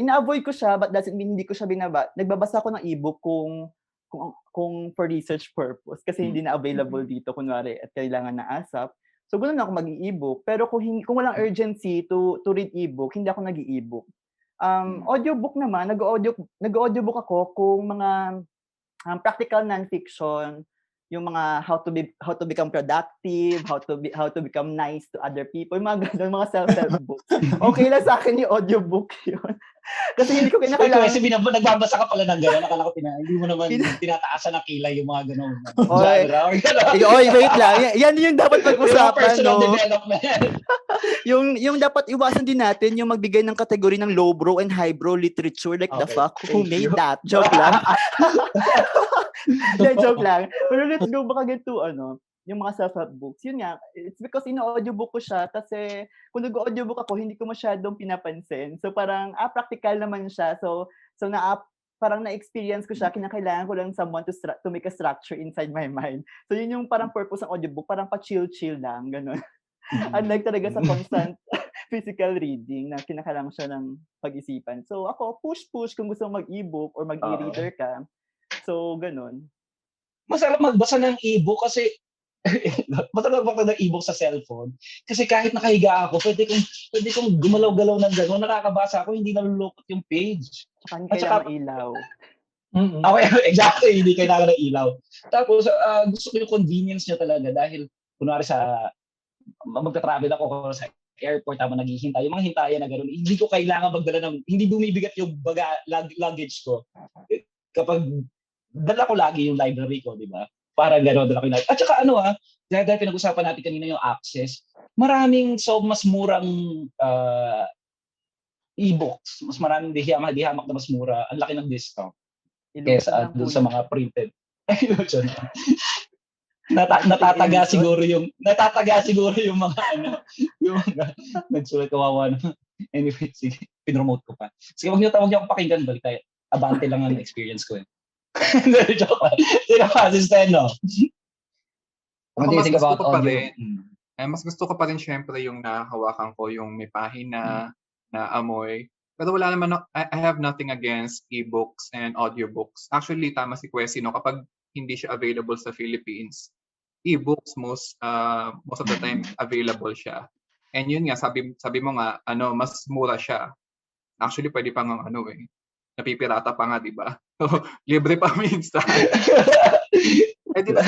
ina-avoid ko siya, but doesn't mean hindi ko siya nagbabasa ako ng ebook kung for research purpose kasi hindi na available dito kunwari at kailangan na ASAP. So, ganoon ako mag-i-ebook. Pero kung walang urgency to read ebook, hindi ako nag-i-ebook. Audiobook naman, nag-audiobook ako kung mga practical non-fiction, yung mga how to become productive, how to become nice to other people, mga ganun, mga self-help books. Okay lang sa akin yung audiobook yun. Kasi hindi ko kinakailangan. Kasi nagbabasa ka pala ng gano'n, nakala ko hindi mo naman tinataasan ng kilay yung mga gano'n. Oy, wait lang. Yan yung dapat pag-usapan, personal no? development. yung dapat iwasan din natin yung magbigay ng kategory ng lowbrow and highbrow literature. Like, the fuck? Who made that? Joke lang. Joke lang. Pero let's go back again to yung mga self-help books. Yun nga, it's because ino-audiobook ko siya kasi kung nag-audiobook ako, hindi ko masyadong pinapansin. So parang, practical naman siya. So parang na-experience ko siya, kinakailangan ko lang someone to make a structure inside my mind. So yun yung parang purpose ng audiobook, parang pa-chill-chill lang, ganun. Unlike talaga sa constant physical reading na kinakailangan siya ng pag-isipan. So ako, push kung gusto mong mag-ebook or mag-e-reader ka. So, ganun. Masarap magbasa ng ebook kasi masarap magbasa ng ebook sa cellphone. Kasi kahit nakahiga ako, pwede kong gumalaw-galaw ng gano'n. Nakakabasa ako, hindi nalulukot yung page. Tsaka hindi kailangan ilaw. Okay, exactly. Hindi kailangan ng ilaw. Tapos, gusto ko yung convenience niya talaga dahil, kunwari magta-travel ako sa airport habang naghihintay. Yung mga hintayan na gano'n, hindi ko kailangan magdala hindi bumibigat yung luggage ko. Kapag dala ko lagi yung library ko, di ba? Parang gano'n, dala ko yung library. At saka dahil pinag-usapan natin kanina yung access, maraming mas murang e-books. Mas maraming dihamak na mas mura. Ang laki ng discount. Kesa doon sa mga printed. Natataga siguro yung mga yung mga nagsulat kawawa na. Anyway, sige, pinromote ko pa. Sige, wag niyo pakinggan, balik tayo. Abante lang ang experience ko eh. Sino pa, si Steno? Ako mas gusto ko pa rin. Mas gusto ko pa rin syempre yung nahahawakan ko, yung may pahina, na amoy. Pero wala naman, I have nothing against e-books and audiobooks. Actually, tama si Kwesi, no? Kapag hindi siya available sa Philippines, e-books most of the time available siya. And yun nga, sabi mo nga, mas mura siya. Actually, pwede pa nga napipirata pa nga, di ba? So, libre pa minsan. Di ba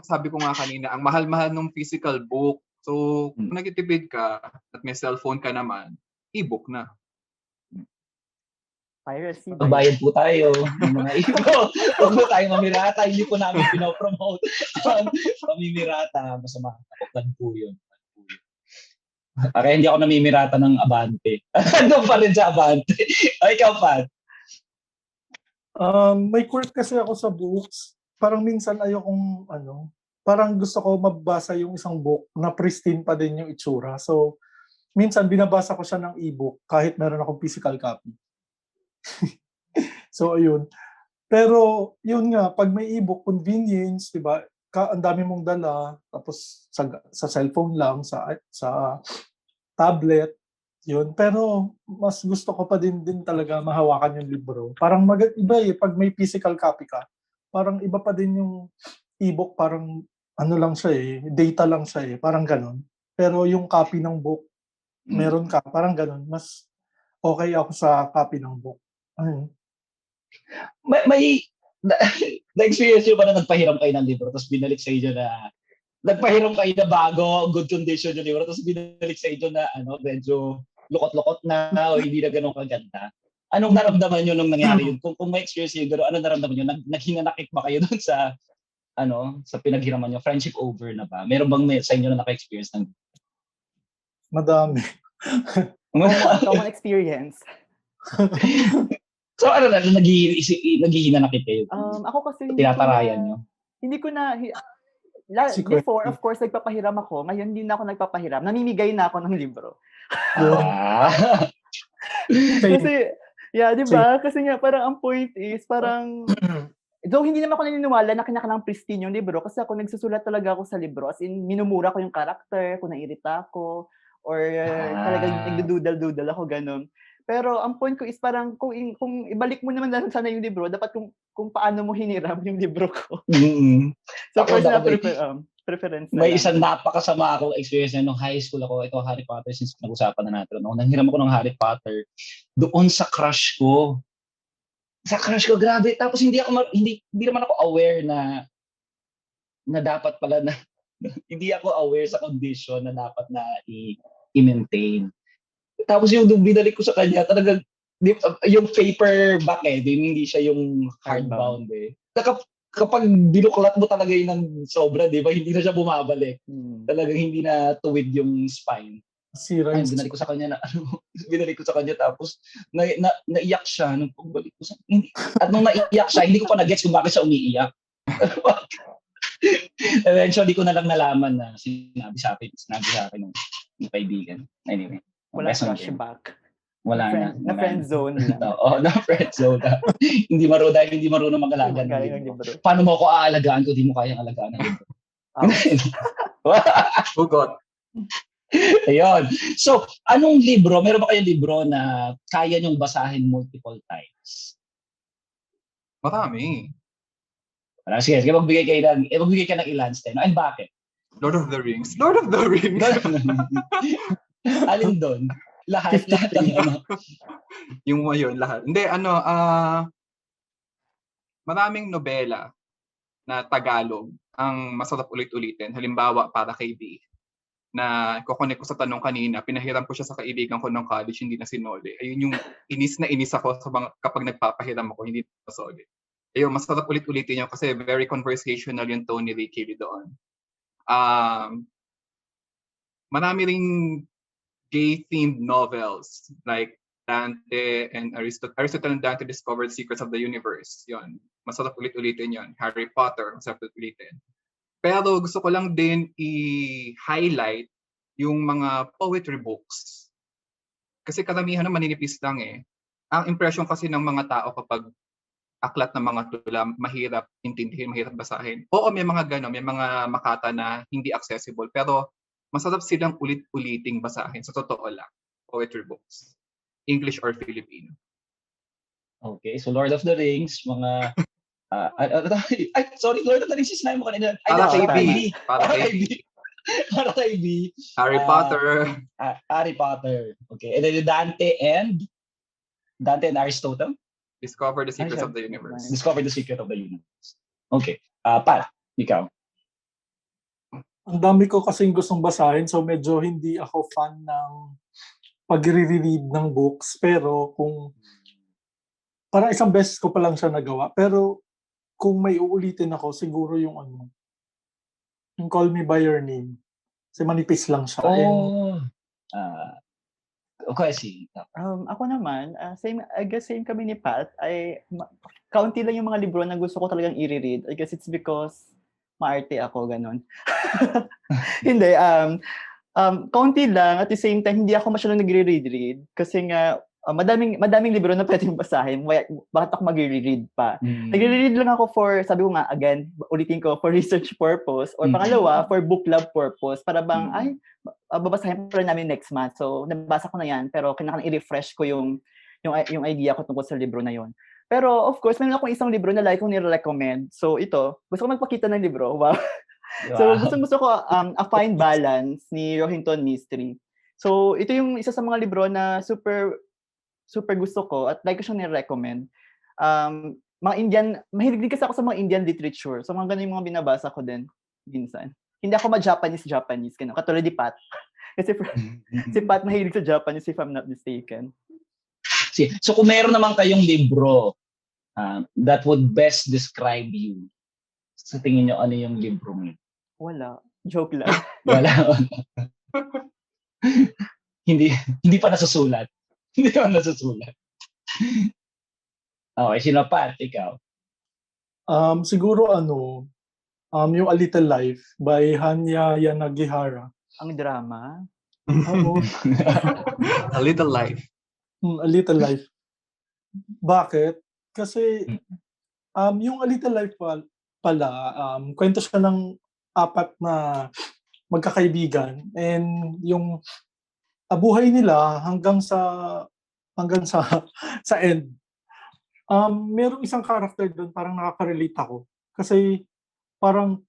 sabi ko nga kanina, ang mahal-mahal ng physical book. So, kung nagtitipid ka at may cellphone ka naman, e-book na. Piracy. Bayad po tayo ng mga ebook. Huwag po tayo mamirata. Hindi po namin pinopromote pamimirata. Masama. Kapag po yun. Kaya hindi ako namimirata ng Abante. Doon pa rin sa Abante. Ay, ikaw, Pat. May quirk kasi ako sa books. Parang minsan ayokong parang gusto ko mabasa yung isang book na pristine pa din yung itsura. So, minsan binabasa ko siya ng ebook kahit meron akong physical copy. So, ayun. Pero, yun nga, pag may ebook, convenience, diba? Ang dami mong dala, tapos sa cellphone lang, sa tablet, yun. Pero, mas gusto ko pa din talaga mahawakan yung libro. Parang iba pag may physical copy ka, parang iba pa din yung ebook, parang lang siya data lang siya parang ganun. Pero yung copy ng book, meron ka, parang ganun. Mas okay ako sa copy ng book. May na-experience nyo ba na nagpahiram kayo ng libro tapos binalik sa inyo na nagpahiram kayo na bago, good condition yung libro tapos binalik sa inyo na medyo lukot-lukot na o hindi na ganun kaganda? Anong naramdaman nyo nung nangyari yun? Kung may experience nyo gano'n, anong naramdaman nyo? Naghinanakit ba kayo doon sa sa pinaghiraman nyo, friendship over na ba? Meron bang sa inyo na naka-experience ng Madami. Common experience. So naghihina na kayo? Ako kasi Tinatarayan nyo? Hindi ko na, Si before, Quentin. of course, nagpapahiram ako. Ngayon, hindi na ako nagpapahiram. Namimigay na ako ng libro. Kasi, di ba? Kasi nga, parang ang point is, parang, though hindi naman ako naniniwala na kinakailangang pristine yung libro, kasi ako nagsusulat talaga ako sa libro. As in, minumura ko yung karakter, kung nairita ako, or talagang nagdududal-dudal ako, ganun. Pero ang point ko is parang kung ibalik mo naman sana yung libro, dapat kung paano mo hiniram yung libro ko. So personal preference na May lang. isang napakasama akong experience na nung high school ako. Ito, Harry Potter, since nag-usapan na natin. Nung nanghiram ako ng Harry Potter, doon sa crush ko. Grabe. Tapos hindi naman ako aware na dapat pala na hindi ako aware sa condition na dapat na i-maintain. Tapos yung binalik ko sa kanya, talagang yung paperback hindi siya yung hardbound Kapag binuklat mo talaga yun ng sobra, di ba? Hindi na siya bumabalik. Talagang hindi na tuwid yung spine. Binalik ko sa kanya tapos naiyak siya nung pagbalik ko sa at nung naiyak siya, hindi ko pa na-gets kung bakit siya umiiyak. Eventually ko na lang nalaman na sinabi sa akin ng kaibigan. Anyway. Wala flashback. Wala na. Na friend zone na. Oo, na friend zone na. Hindi marunong mag-alaga ng libro. Paano mo ako aalagaan kung di mo kayang alagaan ng libro? Hugot. Ayun. So, anong libro? Meron ba kayong libro na kaya niyong basahin multiple times? Marami. Sige, magbigay ka ng ilan, Sten. And bakit? Lord of the Rings. Alin doon? Lahat lang. Yung yun, lahat. Hindi, maraming nobela na Tagalog ang masarap ulit-ulitin. Halimbawa, Para kay B, na kukunik ko sa tanong kanina, pinahiram ko siya sa kaibigan ko ng college, hindi na sinoli. Ayun yung inis ako kapag nagpapahiram ako, hindi na solid. Ayun, masarap ulit-ulitin yun kasi very conversational yung tone ni Ricky doon. Marami ring gay-themed novels like Dante and Aristotle and Dante Discovered Secrets of the Universe. Yon, masarap ulit-ulitin yon. Harry Potter, masarap ulit-ulitin. Pero gusto ko lang din i-highlight yung mga poetry books. Kasi karamihan na maninipis lang Ang impression kasi ng mga tao kapag aklat ng mga tula, mahirap intindihin, mahirap basahin. Oo, may mga gano'n, may mga makata na hindi accessible, pero masarap silang ulit-uliting basahin. Sa totoo lang, poetry books. English or Filipino. Okay, so Lord of the Rings, mga... Lord of the Rings is na mo kanina. Para kay B. Harry Potter. Harry Potter. Okay, and then Dante and Aristotle? Discover the Secrets of the Universe. Discover the Secret of the Universe. Okay. Para, ikaw. Ang dami ko kasing gustong basahin, so medyo hindi ako fan ng pag-reread ng books. Pero kung parang isang beses ko pa lang siya nagawa. Pero kung may uulitin ako, siguro yung yung Call Me By Your Name. Kasi manipis lang siya. Okay, sige. Ako naman, I guess same kami ni Pat. Kaunti lang yung mga libro na gusto ko talagang i-read. I guess it's because maarte ako, ganun. Hindi, kaunti lang. At the same time, hindi ako masyadong nagre-read. Kasi nga, madaming libro na pwedeng basahin. Bakit ako mag-read pa? Nagre-read lang ako sabi ko nga, again, ulitin ko, for research purpose. Or pangalawa, for book club purpose. Para bang, babasahin pa rin namin next month. So, nabasa ko na yan. Pero kinakailangan i-refresh ko yung idea ko tungkol sa libro na yon. Pero, of course, meron akong isang libro na like kong nire-recommend. So, ito, gusto ko magpakita ng libro. Wow. So, gusto ko A Fine Balance ni Rohinton Mistry. So, ito yung isa sa mga libro na super gusto ko at like ko siyang nire-recommend. Mga Indian, mahilig din kasi ako sa mga Indian literature. So, mga ganun yung mga binabasa ko din minsan. Hindi ako ma-Japanese, ganun. Katulad ni Pat. Kasi si Pat mahilig sa Japanese if I'm not mistaken. So, kung meron naman kayong libro that would best describe you Sa tingin nyo, ano yung libro mo? Wala. Joke lang. Wala. hindi hindi pa nasusulat. Hindi pa nasusulat. Okay, sino pa? Ikaw. Siguro yung A Little Life by Hanya Yanagihara. Ang drama. Oo, A Little Life. A Little Life. Bakit? Kasi yung A Little Life pala, kwento siya ng 4 na magkakaibigan and yung buhay nila hanggang sa sa end. Merong isang character doon parang nakaka-relate ako kasi parang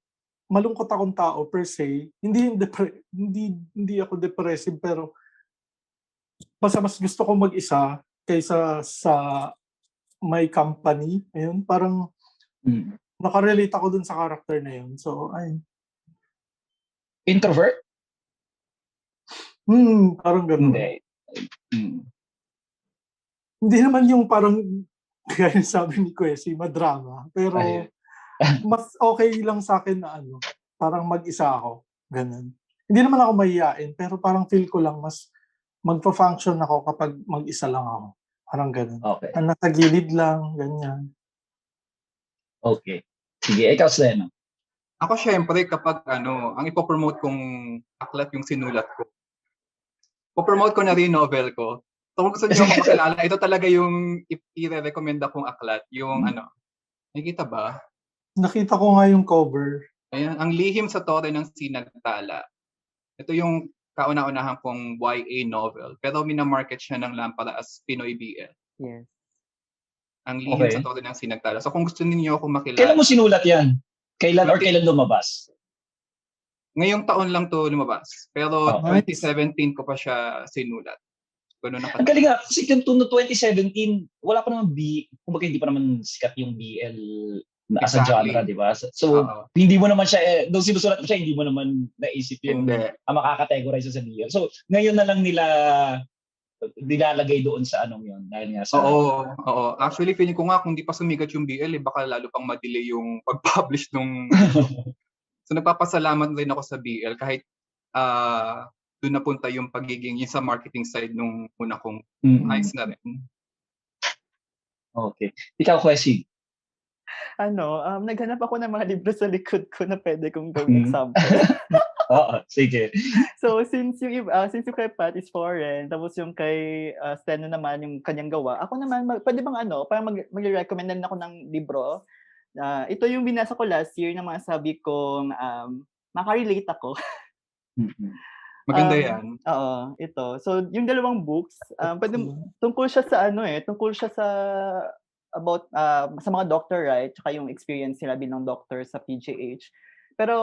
malungkot akong tao per se. Hindi ako depressive pero mas gusto ko mag-isa kaysa sa may company. Ayun, parang Mm. nakarelate ako dun sa character na yun. So, ayun. Introvert? Parang ganun. Hindi. Mm. Hindi naman yung parang kaya sabi ni Kwesi, madrama. Pero Ayun. mas okay lang sa akin na parang mag-isa ako. Ganun. Hindi naman ako mahihain, pero parang feel ko lang mas magpa-function ako kapag mag-isa lang ako. Parang ganun. Okay. Nasa gilid lang, ganyan. Okay. Sige, ikaw, Sleno. Ako syempre kapag ang ipopromote kong aklat yung sinulat ko. Popromote ko na rin novel ko. So kung gusto niyo ako makilala, ito talaga yung i-recommend akong aklat. Yung nakikita ba? Nakita ko nga yung cover. Ayan, Ang Lihim sa Tore ng Sinagtala. Ito yung kauna-unahan kong YA novel. Pero minamarket siya ng Lampara as Pinoy BL. Yes. Ang Lihim Okay. sa Tore ng Sinagtala. So kung gusto niyo ako makilala, Kailan mo sinulat yan? Kailan lumabas? ngayong taon lang to lumabas. Pero Nice. 2017 ko pa siya sinulat. Ganun Ang galing nga, kasi yung 2017, wala pa naman kumbaga hindi pa naman sikat yung BL na as a Exactly. genre, di ba? So, Oo. hindi mo naman siya, nung sinusulat mo siya, hindi mo naman naisip yung Hindi. makakategorize sa BL. So, ngayon na lang nila nilalagay doon sa anong yun. Dahil nga sa... Oo. Actually, feeling ko nga kung di pa sumigat yung BL, baka lalo pang ma-delay yung pag-publish nung... So, nagpapasalamat rin ako sa BL kahit doon napunta yung pagiging yung sa marketing side nung una kong ayos na rin. Okay. Ikaw, Kwesi. Naghanap ako ng mga libro sa likod ko na pwede kong gawing example. Oo, sige. So, since yung kay Pat is foreign, tapos yung kay Steno naman yung kanyang gawa, ako naman, pwede bang parang mag-recommend na ako ng libro. Ito yung binasa ko last year na mga sabi kong makarelate ako. Maganda yan. Oo, ito. So, yung dalawang books, tungkol siya sa about sa mga doctor, right? Tsaka yung experience nila bilang doctor sa PGH. Pero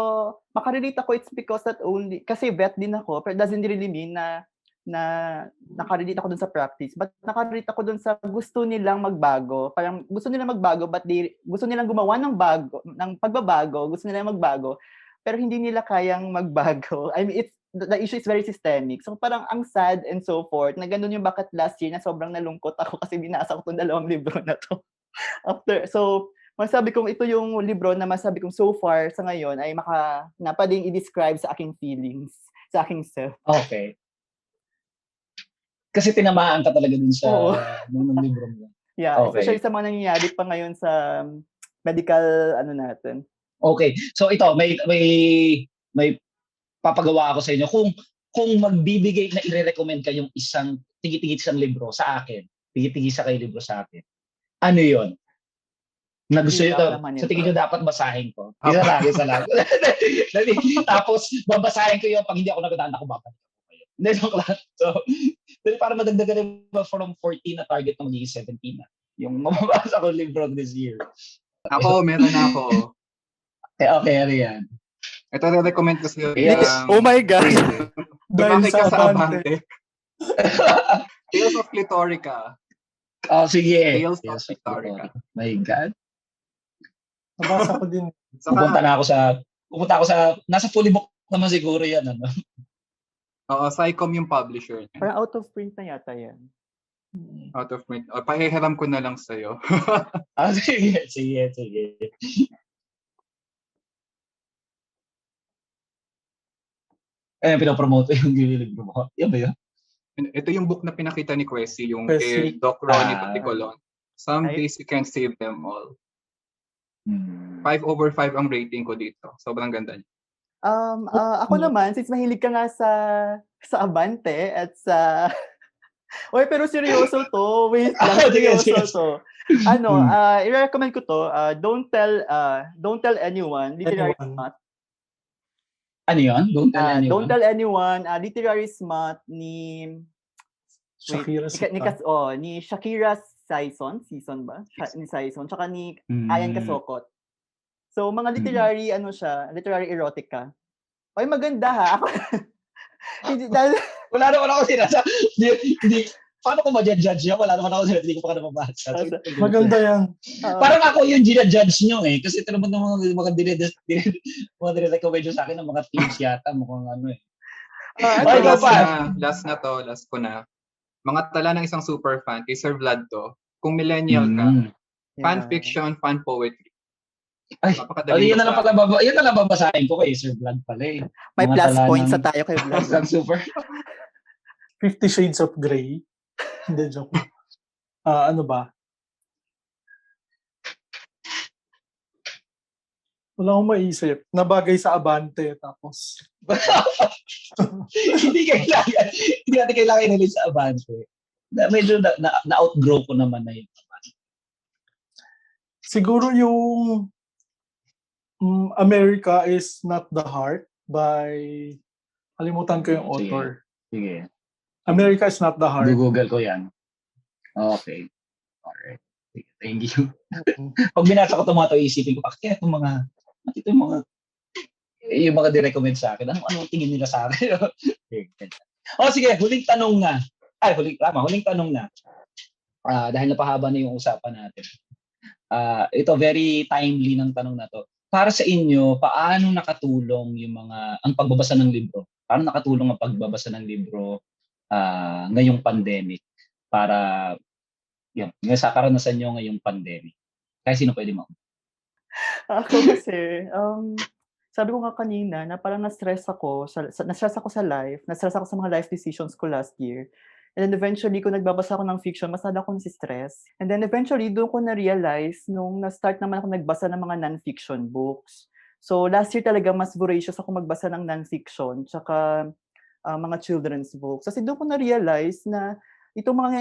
makarelate ako, it's because that only, kasi vet din ako, pero it doesn't really mean na nakarelate ako dun sa practice, but nakarelate ako dun sa gusto nilang magbago. Parang gusto nilang magbago, but gusto nilang gumawa ng pagbabago, gusto nilang magbago, pero hindi nila kayang magbago. I mean, the issue is very systemic. So parang ang sad and so forth, na ganun yung bakit last year na sobrang nalungkot ako kasi binasa ko itong 2 libro na to. Masabi kong ito yung libro na masabi kong so far sa ngayon ay pwedeng i-describe sa aking feelings, sa aking self. Okay. Kasi tinamaan ka talaga dun sa nung libro mo. Yeah, Okay. especially sa mga nangyayari pa ngayon sa medical natin. Okay. So ito, may papagawa ako sa inyo. Kung magbibigay na i-recommend kayong isang tigi-tigi isang libro sa akin, tigi-tigi sa kayo libro sa akin, ano yon? Na gusto nyo sa tingin nyo dapat basahin ko. Isa lang. Tapos, babasahin ko yun. Pag hindi ako nagutaan, ako babalik ko kayo. Hindi, joke lang. So, para madagdagan from 14 na target na magiging 17 na. Yung mababasa ko libro this year. Ako, meron na ako. Okay, ano yan? Ito re-recommend ko sa'yo. Oh my God! Dahil Bakit ka sa sa Abante. Tales of Clitorica. Oh, sige. Tales of Clitorica. My God. Nabasa ko din. Pupunta ako sa, nasa fully book naman siguro yan, ano? Oo, Psycom yung publisher niya. Parang out of print na yata yan. Out of print. Pahihiram ko na lang sa'yo. Sige. pinopromote yung libro mo. Yan ba yun? Ito yung book na pinakita ni Kwesi, yung Wesley. kay Doc Ronnie Ah. Paticolon. Some Ay. days you can't save them all. Hmm. 5/5 ang rating ko dito. Sobrang ganda niya. Ako naman, since mahilig ka nga sa Abante at sa... Oy, pero seryoso to. Wait lang, Sige, seryoso sige. to. I-recommend ko to. Don't tell anyone. Literary Anyone. Smut. Ano yun? Don't tell anyone. Don't tell anyone. Literary Smut ni... Shakira ni Shakira Sison ba? Ni Sison. Tsaka ni Hmm. Ayan Kasokot. So, mga literary, literary erotica. Oy, maganda ha. Hindi, dahil, Wala naman ako sinasabi. Hindi. Paano ko ma-judge yan? Wala naman ako sinasabi. Hindi ko pa ka nababasa. Maganda yan. Parang ako yung ginajudge nyo eh. Kasi ito naman mga dire-recommend nyo sa akin ng mga teams yata. Mukhang ano eh. ano, Last ko na. Mga tala ng isang super fan, kay Sir Vlad to. Kung millennial ka, fan fiction, fan poetry. Ay, napakadaling yan na lang babasahin ko kay Sir Vlad pala eh. May Mga plus tala points ng- sa tayo kay Vlad. Ang super. 50 Shades of Grey. Hindi, joke. Ano ba? Wala akong maisip. Nabagay sa Abante. Tapos, Hindi natin kailangan inalis sa Abante. Medyo na-outgrow ko naman na yun. siguro yung America is Not the Heart by, kalimutan ko yung Sige. author. Sige. America is Not the Heart. Google ko yan. Okay. Alright. Sige, thank you. Pag binasa ko ito isipin ko, kaya yung mga di-recommend sa akin, ano tingin nila sa akin? Sige, huling tanong na. Huling tanong na. Dahil napahaba na yung usapan natin. Ito, very timely ng tanong na to. Para sa inyo, paano nakatulong ang pagbabasa ng libro? Paano nakatulong ang pagbabasa ng libro ngayong pandemic? Para, sa karanasan nyo ngayong pandemic. Kaya sino pwede mo? Ako kasi, sabi ko nga kanina na parang na-stress ako sa life, na-stress ako sa mga life decisions ko last year. And then eventually, kung nagbabasa ako ng fiction, mas lalo akong stress. And then eventually, doon ko na-realize nung na-start naman ako nagbasa ng mga non-fiction books. So last year talaga mas voracious ako magbasa ng non-fiction, tsaka mga children's books. Kasi doon ko na-realize na itong mga,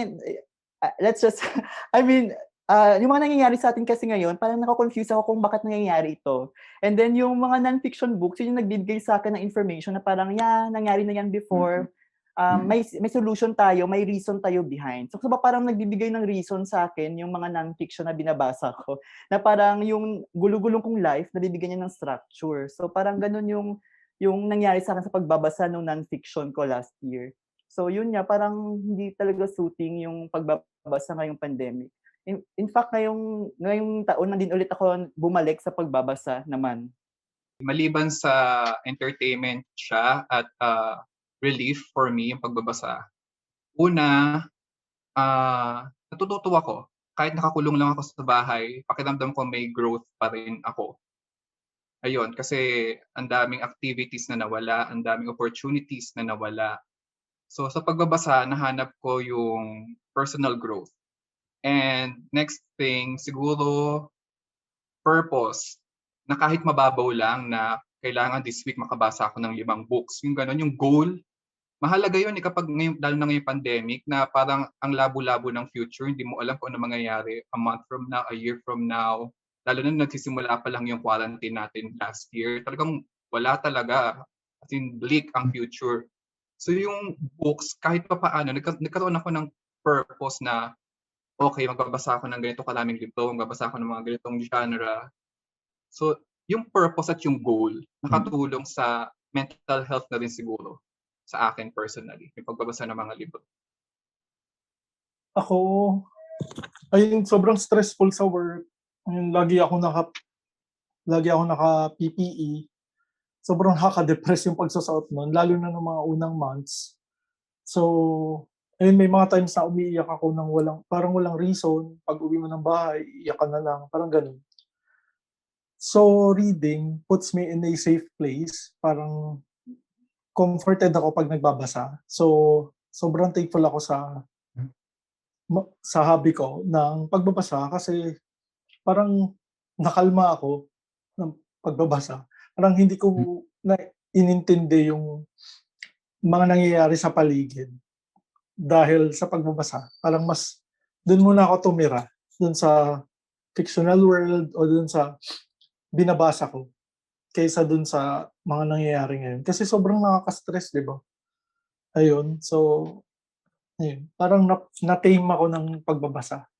yung mga nangyayari sa atin kasi ngayon, parang nako-confuse ako kung bakit nangyayari ito. And then yung mga non-fiction books, yun yung nagbibigay sa akin ng information na parang, nangyari na yan before. May solution tayo, may reason tayo behind. So parang nagbibigay ng reason sa akin yung mga non-fiction na binabasa ko. Na parang yung gulo-gulong kong life, nabibigyan niya ng structure. So parang ganun yung nangyari sa akin sa pagbabasa ng non-fiction ko last year. So yun nga, parang hindi talaga suiting yung pagbabasa ngayong pandemic. In fact, ngayong taon na din ulit ako bumalik sa pagbabasa naman. Maliban sa entertainment siya at relief for me yung pagbabasa. Una, natututo ako. Kahit nakakulong lang ako sa bahay, pakiramdam ko may growth pa rin ako. Ayun, kasi ang daming activities na nawala, ang daming opportunities na nawala. So sa pagbabasa, nahanap ko yung personal growth. And next thing, siguro purpose, na kahit mababaw lang na kailangan this week makabasa ako ng 5 books. Yung gano'n, yung goal, mahalaga yun kapag ngayon, lalo na ngayong pandemic, na parang ang labo-labo ng future, hindi mo alam kung ano mangyayari a month from now, a year from now, lalo na nagsisimula pa lang yung quarantine natin last year. Talagang wala talaga, as in bleak ang future. So yung books, kahit pa paano, nagkaroon ako ng purpose na, okay, magbabasa ako ng ganito karaming libro, magbabasa ako ng mga ganitong genre. So yung purpose at yung goal, nakatulong sa mental health na rin siguro sa akin personally, yung pagbabasa ng mga libro. Ako, ayun, sobrang stressful sa work. Ayun, lagi ako naka PPE. Sobrang nakaka-depress yung pagsasuot nun, lalo na ng mga unang months. So, ayun, may mga times na umiiyak ako ng parang walang reason. Pag uwi mo ng bahay, iiyak ka na lang, parang ganun. So, reading puts me in a safe place. Parang comforted ako pag nagbabasa. So, sobrang thankful ako sa hobby ko ng pagbabasa kasi parang nakalma ako ng pagbabasa. Parang hindi ko na inintindi yung mga nangyayari sa paligid dahil sa pagbabasa. Parang mas doon muna ako tumira, doon sa fictional world o doon sa binabasa ko kaysa doon sa mga nangyayari ngayon. Kasi sobrang nakaka-stress, di ba? Ayun, so ayun, parang na-tame ako ng pagbabasa.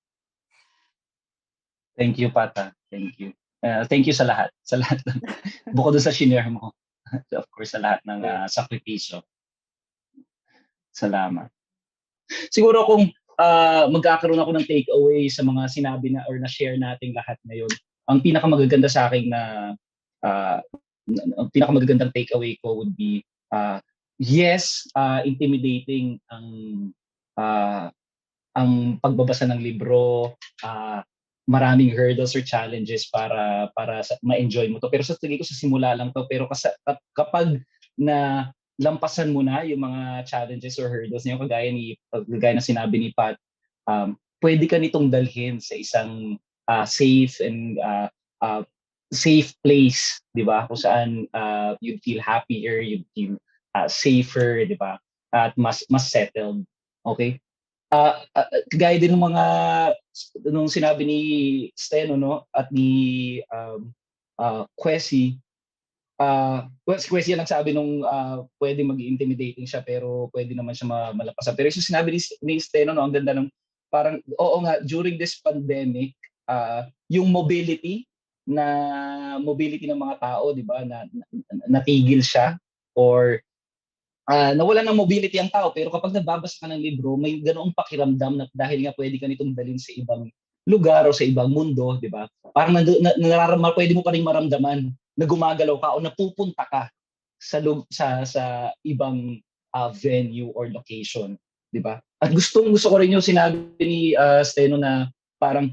Thank you, Pata. Thank you. Thank you sa lahat. Sa lahat. Bukod doon sa shinare mo. Of course, sa lahat ng sakripisyo. Salamat. Siguro kung magkakaroon ako ng takeaway sa mga sinabi na or na-share nating lahat ngayon, ang pinakamagaganda sa akin ang pinakamagagandang takeaway ko would be, yes, intimidating ang pagbabasa ng libro, maraming hurdles or challenges para ma-enjoy mo to. Pero sa tingin ko sa simula lang to, pero kapag na lampasan mo na yung mga challenges or hurdles niyo, kagaya na sinabi ni Pat, pwede ka nitong dalhin sa isang safe and safe place, di ba? Kung saan you'd feel happier, you'd feel safer, di ba? At mas settled. Okay? Gaya din ng mga nung sinabi ni Steno, no, at ni Kwesi, si Kwesi lang sabi nung pwede mag-intimidating siya pero pwede naman siya malapasan. Pero yung sinabi ni Steno, no, ang ganda ng parang, oo nga, during this pandemic, yung mobility ng mga tao, di ba, na natigil siya or nawala ng mobility ang tao, pero kapag nagbabasa ka ng libro, may ganoong pakiramdam na dahil nga pwede ka nitong dalhin sa ibang lugar o sa ibang mundo, di ba? Parang pwede mo pa rin maramdaman na gumagalaw ka o napupunta ka sa ibang venue or location, di ba? At gusto ko rin yung sinabi ni Steno na parang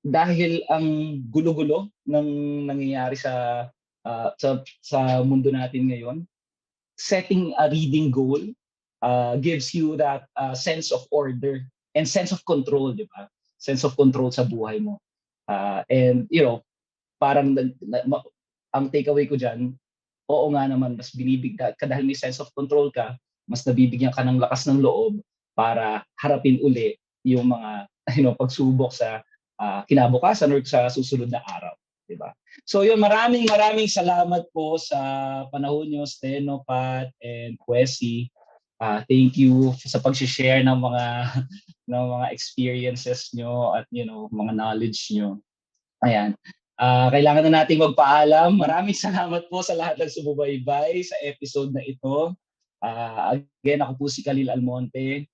dahil ang gulo-gulo ng nangyayari sa mundo natin ngayon, setting a reading goal gives you that sense of order and sense of control, di ba? Sense of control sa buhay mo. And, you know, parang ang takeaway ko dyan, oo nga naman, mas binibigyan ka dahil may sense of control ka, mas nabibigyan ka ng lakas ng loob para harapin uli yung mga pagsubok sa kinabukasan or sa susunod na araw. Diba? So yun, maraming salamat po sa panahon nyo, Steno, Pat, and Kwesi. Thank you sa pag-share ng mga experiences nyo at mga knowledge nyo. Ayan. Kailangan na nating magpaalam. Maraming salamat po sa lahat ng sumubaybay sa episode na ito. Again, ako po si Khalil Almonte.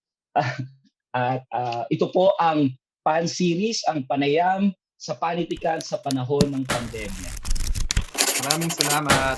At ito po ang PAN series, ang panayam sa panitikan sa panahon ng pandemya. Maraming salamat.